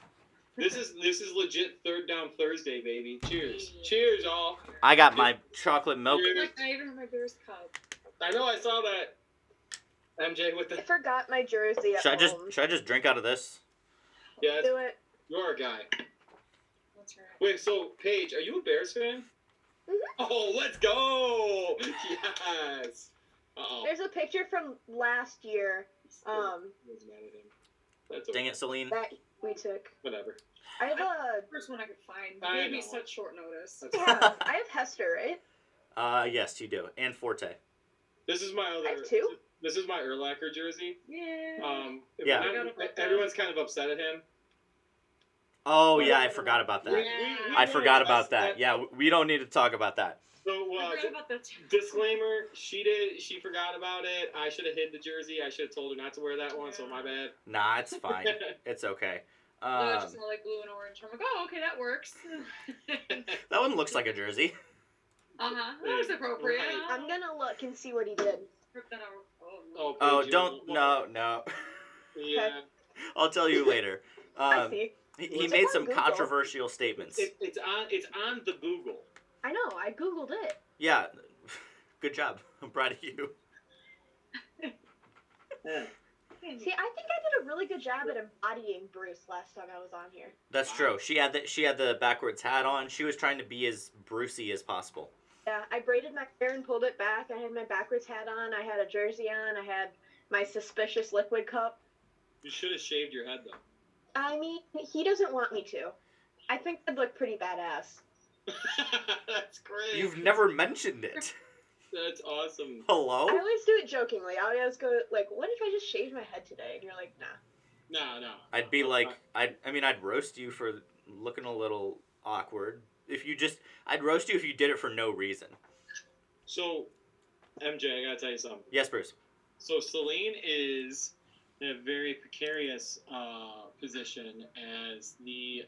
This is legit Third Down Thursday, baby. Cheers. Cheers, all. I got my chocolate milk. Cheers. Look, I even have my Bears cup. I know I saw that. MJ with I the... forgot my jersey at home. Should I just drink out of this? Yeah, Do it. you're a guy. That's right. Wait, so, Paige, are you a Bears fan? Mhm. Oh, let's go! Yes! Uh-oh. There's a picture from last year Wasn't mad at him. That's Dang okay. it, Celine. that we took. Whatever. I have a First one I could find. I Gave me know. such short notice. That's- yeah, I have Hester, right? Yes, you do. And Forte. This is my other... I have two. This is my Urlacher jersey. Yeah. Yeah. Everyone's kind of upset at him. Oh, yeah, I forgot about that. I forgot about that. Yeah, we don't need to talk about that. So, I forgot about that. disclaimer, she forgot about it. I should have hid the jersey. I should have told her not to wear that one, so my bad. Nah, it's fine. It's okay. It was just more like blue and orange. I'm like, oh, okay, that works. That one looks like a jersey. Uh-huh. That was appropriate. Right. I'm gonna look and see what he did. Rip that out. Oh, Oh, Oh, Paige, don't. you- No. Yeah. I'll tell you later. I see. He It's made on some Google. controversial statements. It's on the Google. I know. I googled it. Yeah. Good job. I'm proud of you. Yeah. See, I think I did a really good job at embodying Bruce last time I was on here. That's true. She had the backwards hat on. She was trying to be as Brucey as possible. Yeah, I braided my hair and pulled it back. I had my backwards hat on. I had a jersey on. I had my suspicious liquid cup. You should have shaved your head though. I mean, he doesn't want me to. I think I'd look pretty badass. That's great. You've never mentioned it. That's awesome. Hello? I always do it jokingly. I always go like, "What if I just shaved my head today?" And you're like, "Nah." No. I'd be like, I'd roast you for looking a little awkward. I'd roast you if you did it for no reason. So, MJ, I gotta tell you something. Yes, Bruce. So Celine is in a very precarious position as the,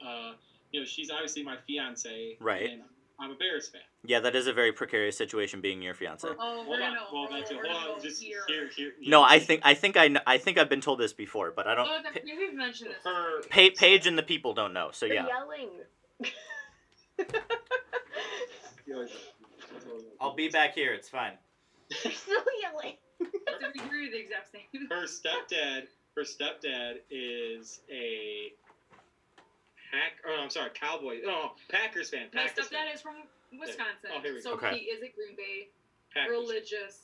she's obviously my fiance, Right. And I'm a Bears fan. Yeah, that is a very precarious situation being your fiance. Oh, Hold we're on. gonna. Well, that's it. we're Hold gonna on. go Just here. here. No, I think I've been told this before, but I don't. Oh, maybe we've mentioned this. Her, Paige and the people don't know, so You're yeah. yelling. I'll be back here. It's fine. You're still yelling. We agree the exact same. her stepdad is a Packers fan. My Packers fan. stepdad is from Wisconsin, Oh, here we go. so Okay. he is a Green Bay Packers. religious,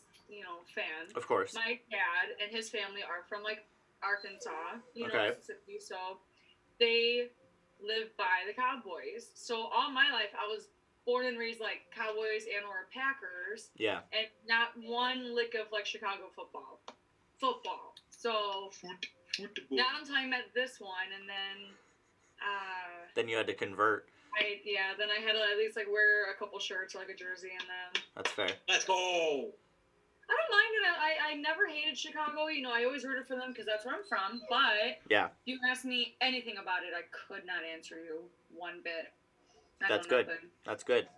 fan. Of course. My dad and his family are from like Arkansas, Okay. Mississippi, so they live by the Cowboys. So all my life I was born and raised like Cowboys and or Packers, Yeah. and not one lick of like Chicago football. So Football. now until I met this one, and then Then you had to convert. then I had to at least like wear a couple shirts or like a jersey, and then That's fair. Let's go. I don't mind it. I never hated Chicago. I always rooted for them because that's where I'm from. But Yeah. if you asked me anything about it, I could not answer you one bit. I That's know good. nothing. That's good.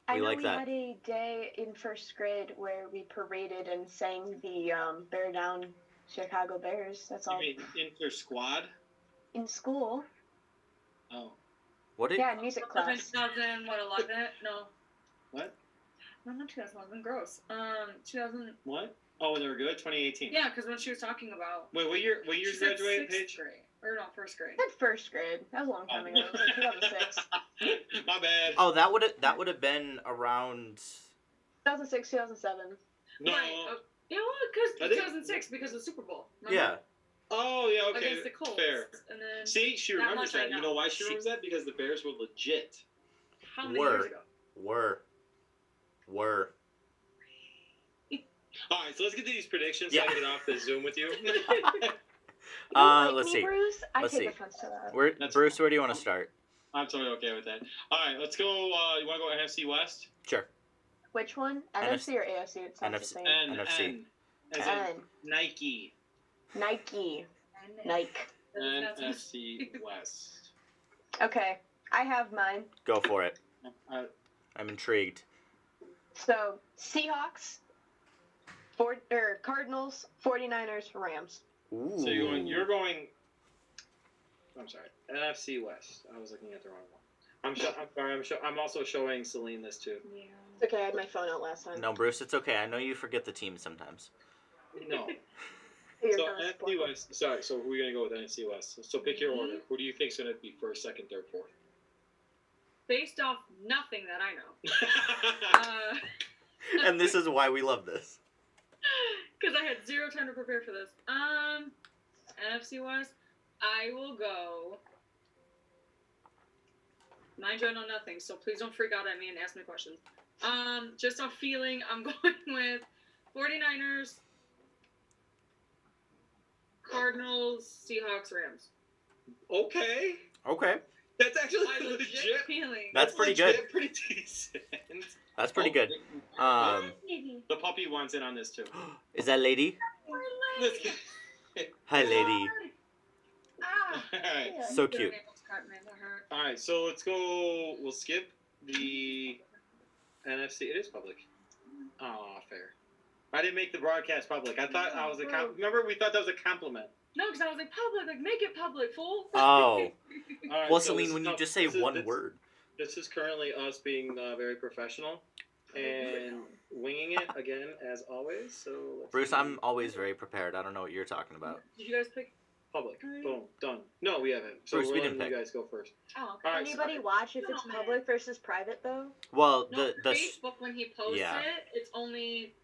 I We know like we that. had a day in first grade where we paraded and sang the Bear Down Chicago Bears. That's You all. mean inter squad? In school. Oh. What did? Yeah, in music class. 2011? No. What? No, not 2011. Gross. 2000. What? Oh, when they were good? 2018. Yeah, because when she was talking about. Wait, what year she you said graduated, sixth Paige? grade. Or no, first grade. I said first grade. That was a long time ago. It was like 2006. My bad. Oh, that would have been around. 2006, 2007. No. Right. Yeah, well, I because think- 2006 because of the Super Bowl. Yeah. Remember? Oh, yeah, okay. Against the Colts. Fair. And then See, she That remembers much I that. You know. know why she remembers that? Because the Bears were legit. how many Were. years ago? Were. All right, so let's get to these predictions Yeah. so I can get off the Zoom with you. You don't like Let's me, see. Bruce? I Let's take see. offense to that. That's Bruce, where do you want to start? I'm totally okay with that. All right, let's go. You want to go NFC West? Sure. Which one? NFC or AFC? It sounds the same. NFC. As N. in Nike. Nike. And Nike. NFC West. Okay, I have mine. Go for it. Uh, I'm intrigued. So, Seahawks, Cardinals, 49ers, Rams. Ooh. so you're going. I'm sorry. NFC West. I was looking at the wrong one. I'm sorry. I'm also showing Celine this too. Yeah. It's okay, I had my phone out last time. No, Bruce, it's okay. I know you forget the team sometimes. No. You're So gonna NFC support me. West. Sorry. So who are we gonna go with NFC West? So pick your order. Who do you think's gonna be first, second, third, fourth? Based off nothing that I know. And this is why we love this. Because I had zero time to prepare for this. NFC West, I will go. Mind you, I know nothing, so please don't freak out at me and ask me questions. Just off feeling, I'm going with 49ers, Cardinals, Seahawks, Rams. Okay. Okay. That's actually My legit legit. feeling. That's pretty legit, good. Pretty decent. That's pretty good. The puppy wants in on this too. Is that lady? Let's get- Hi, lady. Ah. Alright. Yeah. So cute. Alright, so let's go. We'll skip the NFC. It is public. Oh, fair. I didn't make the broadcast public. I thought I was a remember we thought that was a compliment. No, because I was like, public, like, make it public, fool. Oh. All right, Well, so Celine, this- when you no, just say this is- one this- word. This is currently us being very professional. and winging it again as always. So let's Bruce, see. I'm always very prepared. I don't know what you're talking about. Did you guys pick? public. Boom, done. No, we haven't. So Bruce, we we'll didn't let you pick. guys go first. Oh, okay. All right, Anybody so- watch if it's No, man. public versus private though? Well, No, the for Facebook when he posts yeah. it, it's only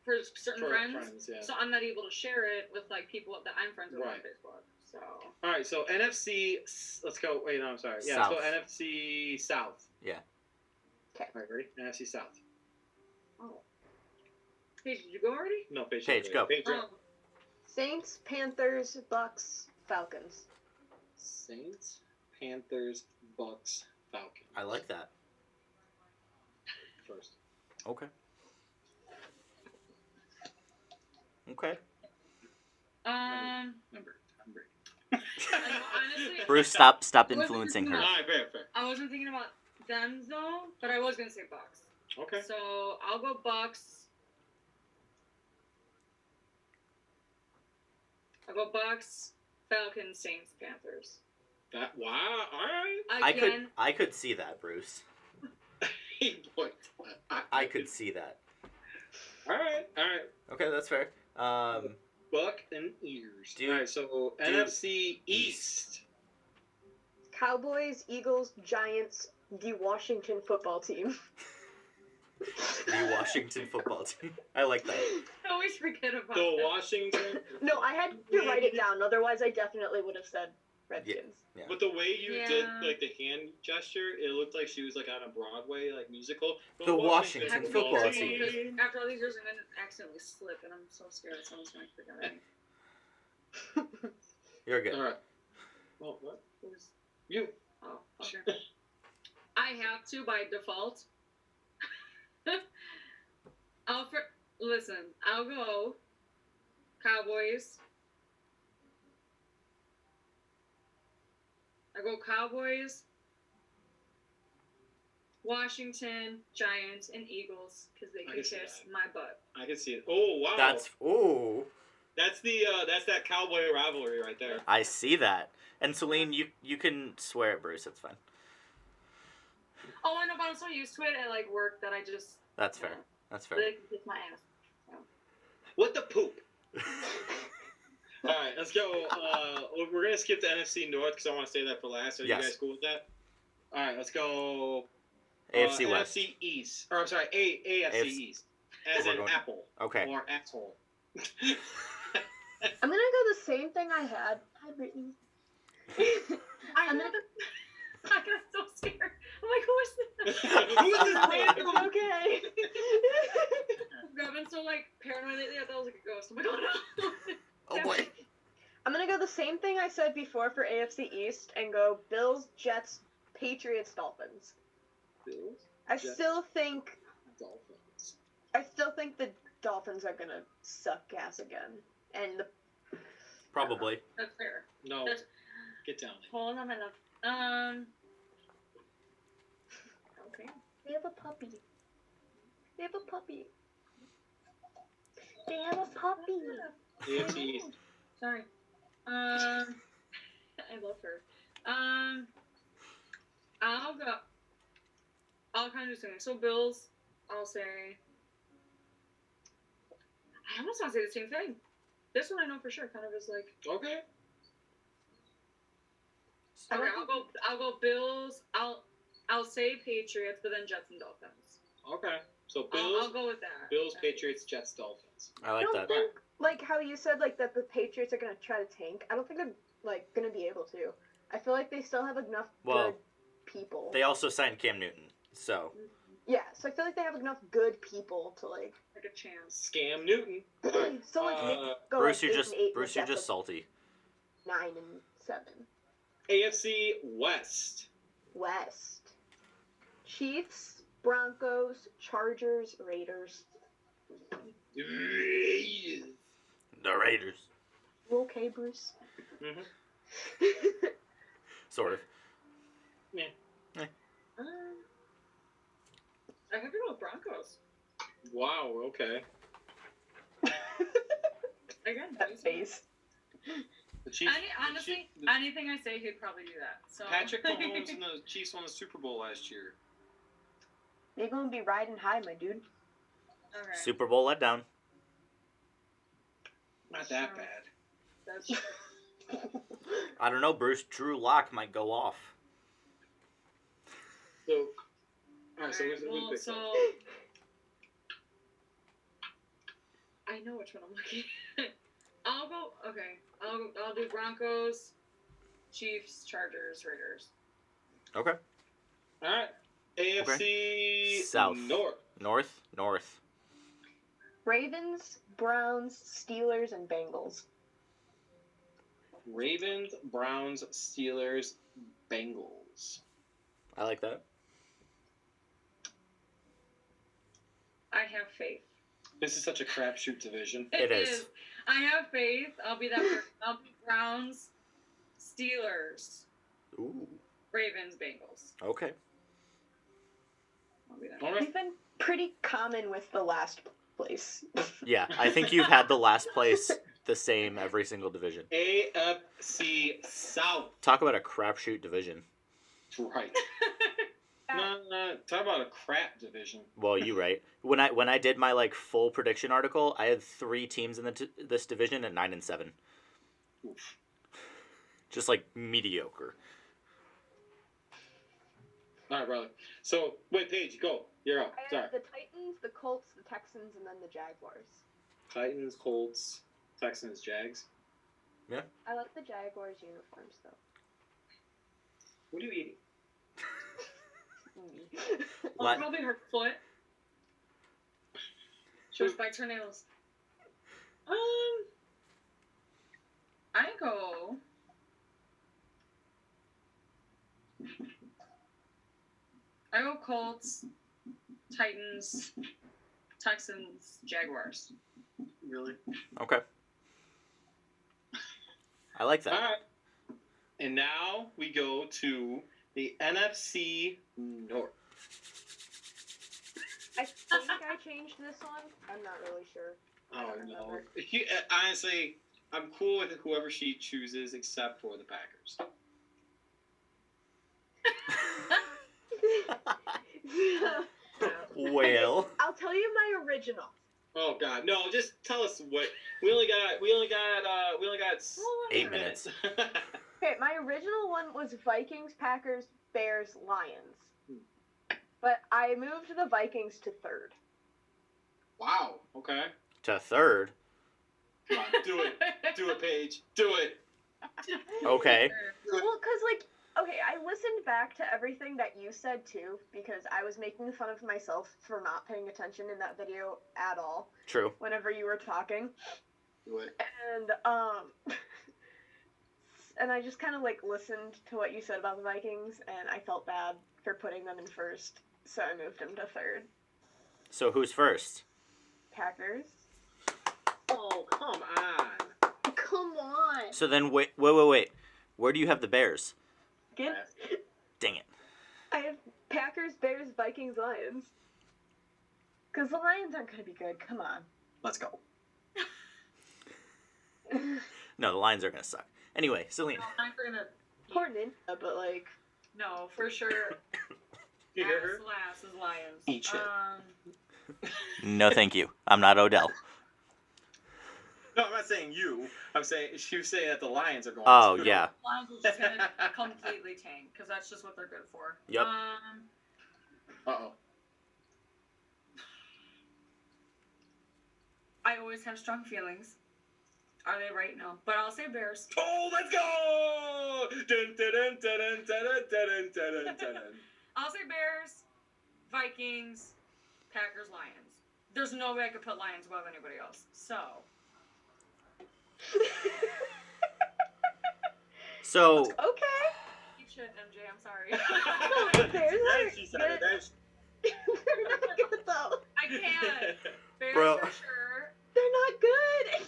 for certain For friends. yeah. So I'm not able to share it with like people that I'm friends with on Right. Facebook. So All right, so NFC. Let's go. Wait, no, I'm sorry. Yeah, South. let's go NFC South. Yeah. Okay. All right, ready? NFC South. oh, Paige, did you go already? No, Paige. Paige, go. Paige, Oh, Saints, Panthers, Bucks, Falcons. Saints, Panthers, Bucks, Falcons. I like that. First. Okay. Okay. Number. I know, honestly, Bruce, stop I wasn't influencing thinking her. All right, fair. I wasn't thinking about them though, but I was gonna say Bucks. Okay. So I'll go Bucks. I'll go Bucks, Falcons, Saints, Panthers. Wow. All right. Again, I could see that, Bruce. What? I could see that. All right. Okay, that's fair. Buck and ears. Dude. All right, so NFC East. Cowboys, Eagles, Giants, the Washington football team. The Washington football team. I like that. I always forget about The that. Washington. No, I had to write it down, otherwise I definitely would have said Redskins. Yeah. But the way you Yeah. did like the hand gesture, it looked like she was like on a Broadway like musical. The Washington I have to football be team. careful, 'cause after all these years, I'm gonna accidentally slip, and I'm so scared someone's gonna forget me. You're good. All right. Well, what? Who's- You. Oh, sure. I have to by default. Listen, I'll go Cowboys. I go Cowboys, Washington, Giants, and Eagles because they I can can see kiss that. my butt. I can see it. Oh wow. That's That's that cowboy rivalry right there. I see that. And Celine, you can swear at Bruce. It's fine. Oh, I know, but I'm so used to it at like work that I just That's fair. That's fair. they can kiss my ass. What the poop? All right, let's go. We're gonna skip the NFC North because I want to save that for last. Are Yes. you guys cool with that? All right, let's go. AFC West. NFC East. Or I'm sorry, AFC AFC. East. As We're in going- apple Okay. or asshole. I'm gonna go the same thing I had. Hi, Brittany. I I'm know gonna that. I got so scared. I'm like, who is this? Who is this random? It's okay. I've been so like paranoid lately. I thought it was like a ghost. I'm like, oh no. Oh boy. I'm gonna go the same thing I said before for AFC East and go Bills, Jets, Patriots, Dolphins. Bills, I Jets. still think Dolphins. the Dolphins are gonna suck gas again. And the Probably. That's fair. No, That's- get down. Hold on, my love. Okay. they have a puppy. They have a puppy. They have a puppy. AFC East. Sorry. I love her. I'll kind of do something. So Bills, I'll say. I almost want to say the same thing. This one I know for sure. Kind of is like. Okay. I Okay, don't I'll go Bills. I'll say Patriots, but then Jets and Dolphins. Okay. So I'll Bills, go with that. Bills, Patriots, Jets, Dolphins. I I like don't that. think, like how you said, like that the Patriots are gonna try to tank. I don't think they're like gonna be able to. I feel like they still have enough Well, good people. They also signed Cam Newton. So Yeah, so I feel like they have enough good people to like. Like a chance. Scam Newton. All right. So like go Bruce, like you're 8 just and 8 Bruce, you're instead just of salty. 9 and 7. AFC West. West. Chiefs, Broncos, Chargers, Raiders. The Raiders. You okay, Bruce? Mm-hmm. Sort of. I have to go with Broncos Wow. Okay. again. That face. The Chiefs. Honestly, anything I say, he'd probably do that. So Patrick Mahomes and the Chiefs won the Super Bowl last year. Maybe we'll be riding high, my dude. Okay. Super Bowl letdown. Not that Sure. bad. That's true. I don't know, Bruce. Drew Lock might go off. So, all right, so Alright, who's well, big? so I know which one I'm looking at. I'll go. Okay, I'll do Broncos, Chiefs, Chargers, Raiders. Okay. All right. AFC South. North. North. Ravens, Browns, Steelers, and Bengals. Ravens, Browns, Steelers, Bengals. I like that. I have faith. This is such a crapshoot division. It is. I have faith. I'll be that person. I'll be Browns, Steelers, Ooh. Ravens, Bengals. Okay. I'll be that. All right. We've been pretty common with the last place. Yeah, I think you've had the last place the same every single division. AFC South. Talk about a crapshoot division. Right. No, talk about a crap division. Well, you right. When I did my like full prediction article, I had 3 teams in this division at 9 and 7. Oof. Just like mediocre. All right, brother. So, wait, Paige, go. You're up. I Sorry. have the Titans, the Colts, the Texans, and then the Jaguars. Titans, Colts, Texans, Jags. I like the Jaguars uniforms though. What are you eating? What? Probably her foot. She was bites her nails. I go. I go Colts, Titans, Texans, Jaguars. Really? Okay. I like All that. right. And now we go to the NFC North. I think I changed this one. I'm not really sure. I Oh, don't no. remember. Honestly, I'm cool with whoever she chooses except for the Packers. Well. I'll tell you my original. Oh God, no! Just tell us what we only got 8 minutes. Okay, my original one was Vikings, Packers, Bears, Lions. But I moved the Vikings to third. Wow. Okay. To third. Come on, do it. Do it, Paige. Do it. Okay. Well, because, like, okay, I listened back to everything that you said, too, because I was making fun of myself for not paying attention in that video at all True. whenever you were talking. Do it. And, and I just kind of, like, listened to what you said about the Vikings, and I felt bad for putting them in first, so I moved them to third. So who's first? Packers. Oh, come on. Come on! So then wait. Where do you have the Bears? Again, Dang it. I have Packers, Bears, Vikings, Lions. Because the Lions aren't going to be good. Come on. Let's go. No, the Lions are gonna suck. Anyway, Celine. No, I'm gonna. Poor Ninja, but like, No, for sure. You hear her? Last is Lions. Eat shit. No, thank you. I'm not Odell. No, I'm not saying you. I'm saying she was saying that the Lions are going. Oh to. yeah. Lions is just gonna completely tank because that's just what they're good for. Yep. Uh-oh. I always have strong feelings. Are they right? No, but I'll say Bears. Oh, let's go! Dun, dun, dun, dun, dun, dun, dun, dun, dun, dun. I'll say Bears, Vikings, Packers, Lions. There's no way I could put Lions above anybody else. So. So okay. Eat shit, MJ. I'm sorry. Bears Then are she said it. Then she- They're not good, though. I can't. Bears Bro. for sure. They're not good.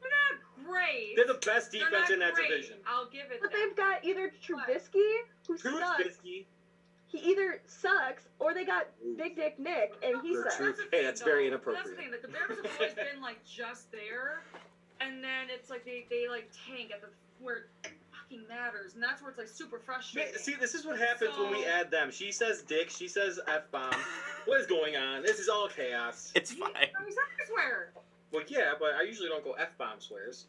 They're not great. They're the best They're defense not in that great. division. I'll give it But that. they've got either Trubisky, who Who's sucks. Bisky? He either sucks, or they got Big Dick Nick, and he They're sucks. true. the Hey, thing, that's though. very That's the inappropriate. thing. That the Bears have always been like just there, and then it's like they like tank at the where. fucking matters, and that's where it's like super frustrating. See, this is what happens when we add them. She says dick, she says F-bomb. What is going on? This is all chaos. It's fine. I swear. Well, yeah, but I usually don't go F-bomb swears.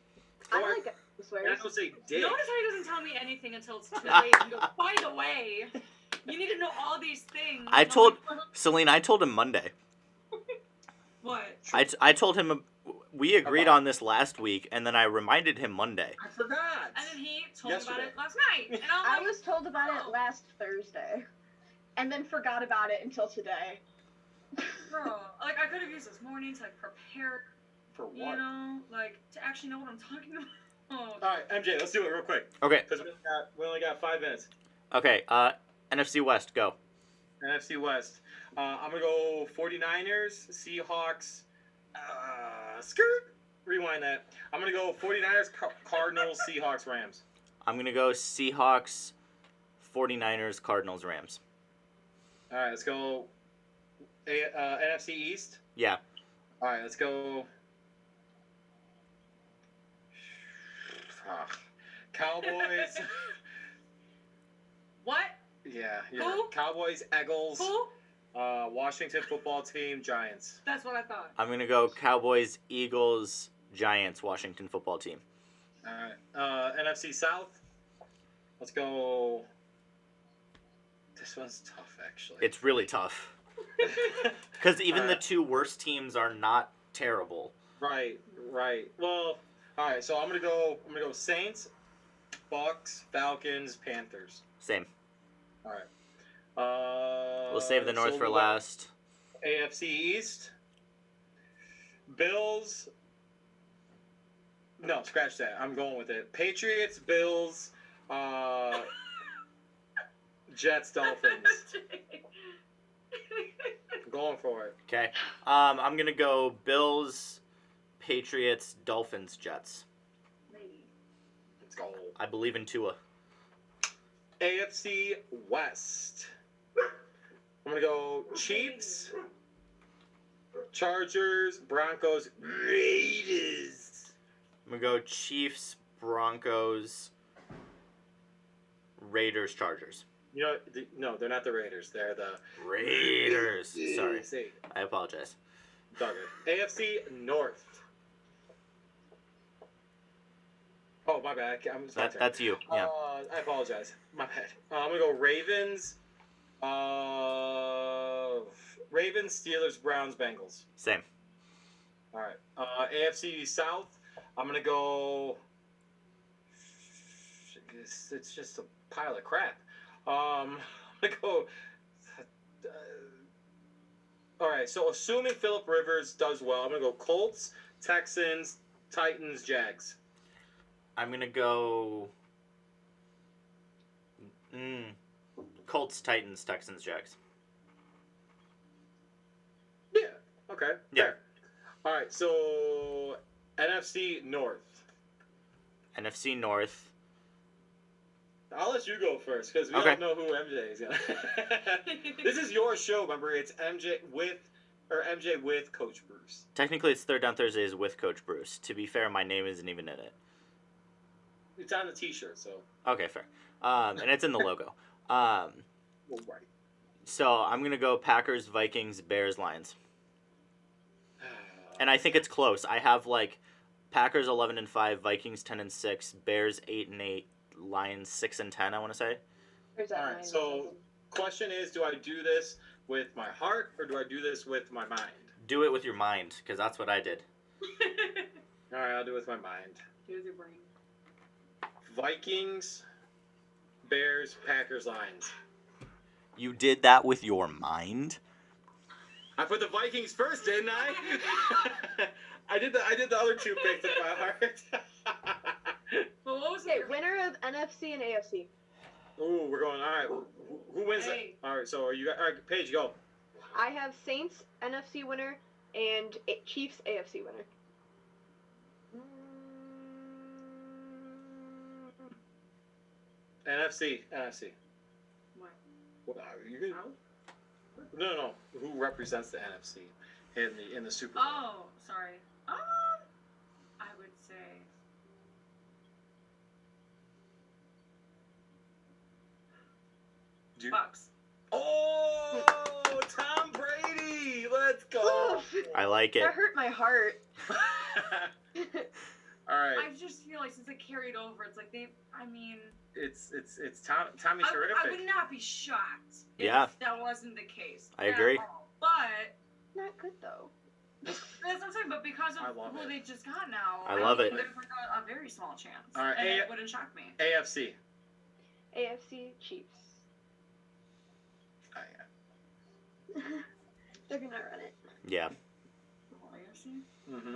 I Or like I swears. don't say dick. Notice how he doesn't tell me anything until it's too late. And go, by the way, you need to know all these things. I And I'm told like, Celine. I told him Monday. what? I told him we agreed on this last week, and then I reminded him Monday. I forgot. And then he told me about Yesterday. it last night. And I'm I like, was told about it last Thursday, and then forgot about it until today. bro, like I could have used this morning to like prepare, For what? you know, like to actually know what I'm talking about. All right, MJ, let's do it real quick. Okay. Because we only got 5 minutes. Okay. NFC West, go. NFC West. I'm going to go 49ers, Seahawks, skirt. Rewind that. I'm going to go 49ers, Cardinals, Seahawks, Rams. I'm gonna go Seahawks, 49ers, Cardinals, Rams. All right, let's go NFC East. Yeah. All right, let's go. Cowboys. What? Yeah. Who? Cowboys, Eagles, Who? Washington football team, Giants. That's what I thought. I'm gonna go Cowboys, Eagles, Giants, Washington football team. All right. NFC South. Let's go. This one's tough, actually. It's really tough because even the two worst teams are not terrible. Right. Well, all right. So I'm gonna go Saints, Bucks, Falcons, Panthers. Same. All right. We'll save the North for last. AFC East. Bills. No, scratch that. I'm going with it. Patriots, Bills, Jets, Dolphins. I'm going for it. Okay. I'm gonna go Bills, Patriots, Dolphins, Jets. Maybe. Let's go. I believe in Tua. AFC West. I'm gonna go Chiefs, Chargers, Broncos, Raiders. I'm gonna go Chiefs, Broncos, Raiders, Chargers. You know, no, they're not the Raiders. They're the Raiders. Sorry, See, I apologize. dogger. AFC North. Oh, my bad. That's you. Yeah. I apologize. My bad. I'm gonna go Ravens. Ravens, Steelers, Browns, Bengals. Same. All right. AFC South. I'm gonna go. It's just a pile of crap. I'm gonna go. All right. So assuming Phillip Rivers does well, I'm gonna go Colts, Texans, Titans, Jags. I'm gonna go. Colts, Titans, Texans, Jags. Yeah. Okay. Yeah. Fair. All right. So NFC North. NFC North. I'll let you go first because we Okay. don't know who MJ is gonna. This is your show, remember? It's MJ with Coach Bruce. Technically, it's Third Down Thursdays with Coach Bruce. To be fair, my name isn't even in it. It's on the T-shirt, so. Okay, fair. And it's in the logo. Well, right. So I'm gonna go Packers, Vikings, Bears, Lions. And I think it's close. I have like Packers 11-5, Vikings 10-6, Bears 8-8, Lions 6-10. I want to say. Where's that All right. line? So, question is, do I do this with my heart or do I do this with my mind? Do it with your mind, because that's what I did. All right, I'll do it with my mind. Here's your brain. Vikings, Bears, Packers, Lions. You did that with your mind? I put the Vikings first, didn't I? I did the other two picks with my heart. Well, what was Okay, it? winner of NFC and AFC. Ooh, we're going. All right. Who wins Hey. it? All right. So are you? All right, Paige, go. I have Saints NFC winner and Chiefs AFC winner. NFC. What? What are you? Oh. No. Who represents the NFC in the Super Bowl? Oh, sorry. I would say Bucks. Oh, Tom Brady! Let's go. I like it. That hurt my heart. All right, I just feel like since it carried over, it's like it's Tommy I terrific. would not be shocked Yeah. if that wasn't the case. I at agree. all. But Not good though. that's what I'm saying. But because I of love who it. they just got now, I love think it. There's like a very small chance, All right, and it wouldn't shock me. AFC. AFC Chiefs. Oh, yeah. They're gonna run it. Yeah. Oh, AFC? Mm-hmm.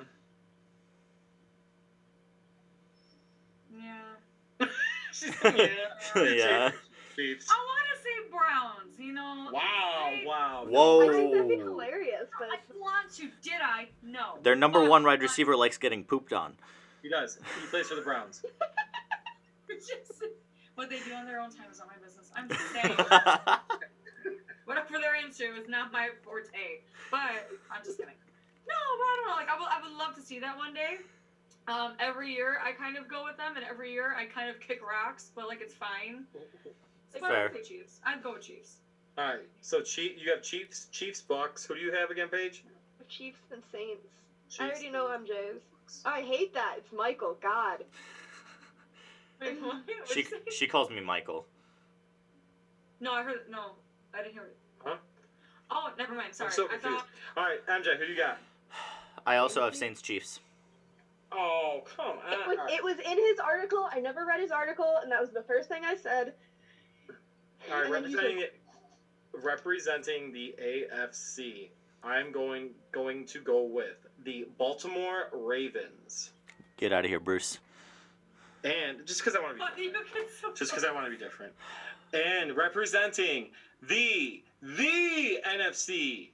Yeah. Yeah. Chiefs. I want to say Browns. You know. Wow. Whoa. I think that'd be hilarious, but I want to. Did I? No. Their number But- one wide receiver likes getting pooped on. He does. He plays for the Browns. It's just what they do on their own time is not my business. I'm just saying. Whatever they're into is not my forte. But I'm just kidding. No, but I don't know. Like I would love to see that one day. Every year I kind of go with them, and every year I kind of kick rocks, but like it's fine. But Fair. I'd say Chiefs. I'd go with Chiefs. All right. So you have Chiefs, Bucks. Who do you have again, Paige? Chiefs and Saints. Chiefs. I already know MJ's. Oh, I hate that. It's Michael. God. Wait, what? What'd She you say? she calls me Michael. No, I heard. No, I didn't hear it. Huh? Oh, never mind. Sorry. I'm so I confused. thought. All right, MJ, who do you got? I also have Saints Chiefs. Oh, come on. All right. It was in his article. I never read his article, and that was the first thing I said. All right, And then you representing the AFC, I'm going to go with the Baltimore Ravens. Get out of here, Bruce. And just because I want to be But you different. get so Just because I want to be different. And representing the NFC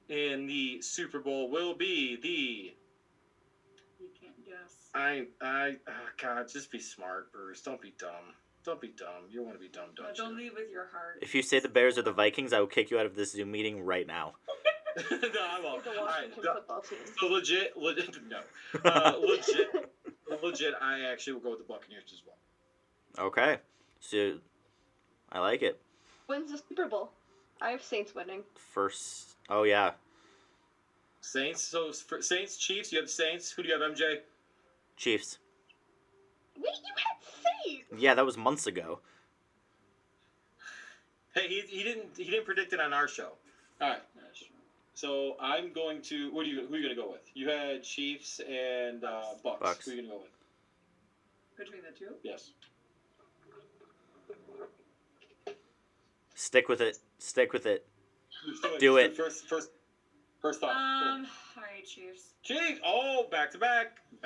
in the Super Bowl will be the You can't guess. oh God, just be smart, Bruce. Don't be dumb. Don't be dumb. You want to be dumb, No, don't don't you? lead with your heart. If you say the Bears or the Vikings, I will kick you out of this Zoom meeting right now. No, I won't. The All right, Washington no. football team. So legit, no. Legit, I actually will go with the Buccaneers as well. Okay. So, I like it. Wins the Super Bowl. I have Saints winning. First. Oh, yeah. Saints, so for Saints, Chiefs, you have Saints. Who do you have, MJ? Chiefs. Wait, you had Saints! Yeah, that was months ago. Hey, he didn't predict it on our show. All right. So I'm going to. Who are you gonna go with? You had Chiefs and Bucks. Bucks. Who are you gonna go with? Between the two? Yes. Stick with it. Stick with it. So Do it. First thought. All right, Chiefs. Chiefs. Oh, back to back. Yeah.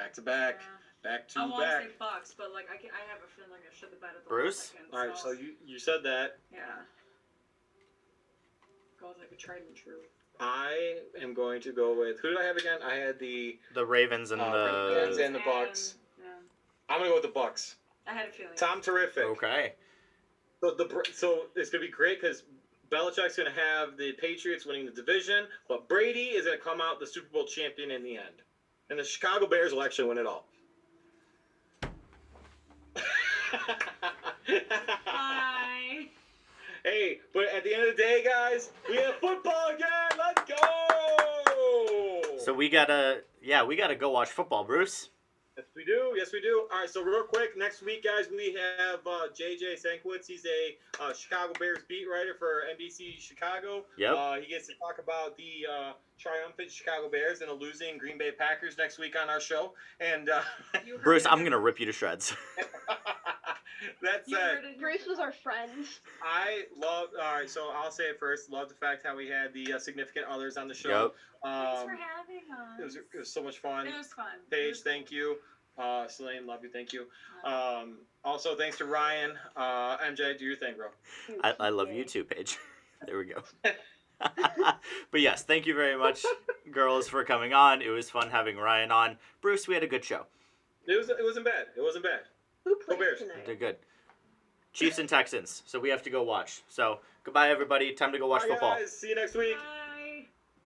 Back to I want to back. say Bucks, but like I have a feeling I should have bet at the Bruce? last second. All right. So you said that. Yeah. Go with like a tried and true. I am going to go with. Who did I have again? I had the. The Ravens and Ravens the. and the Bucks. Yeah. I'm gonna go with the Bucks. I had a feeling. Tom terrific. Okay. So it's gonna be great because Belichick's gonna have the Patriots winning the division, but Brady is gonna come out the Super Bowl champion in the end, and the Chicago Bears will actually win it all. Bye. Hey, but at the end of the day, guys, we have football again. Let's go. So we gotta go watch football, Bruce. Yes, we do. All right, so real quick, next week, guys, we have JJ Sankwitz. He's a Chicago Bears beat writer for NBC Chicago. Yep. He gets to talk about the triumphant Chicago Bears and the losing Green Bay Packers next week on our show. And You heard Bruce, it I'm here. gonna rip you to shreds. that's You heard it here Bruce was first. our friend. I love. All right, so I'll say it first. Love the fact how we had the significant others on the show. Yep. Thanks for having us. It was so much fun. It was fun. Paige, thank you. Celine, love you, thank you. Also, thanks to Ryan. MJ, do your thing, bro. I love you too, Paige. There we go. But yes, thank you very much, girls, for coming on. It was fun having Ryan on. Bruce, we had a good show. It wasn't bad. It wasn't bad. Who plays Bears. tonight? They're good. Chiefs and Texans. So we have to go watch. So goodbye, everybody. Time to go watch Bye, football. guys. See you next week. Bye.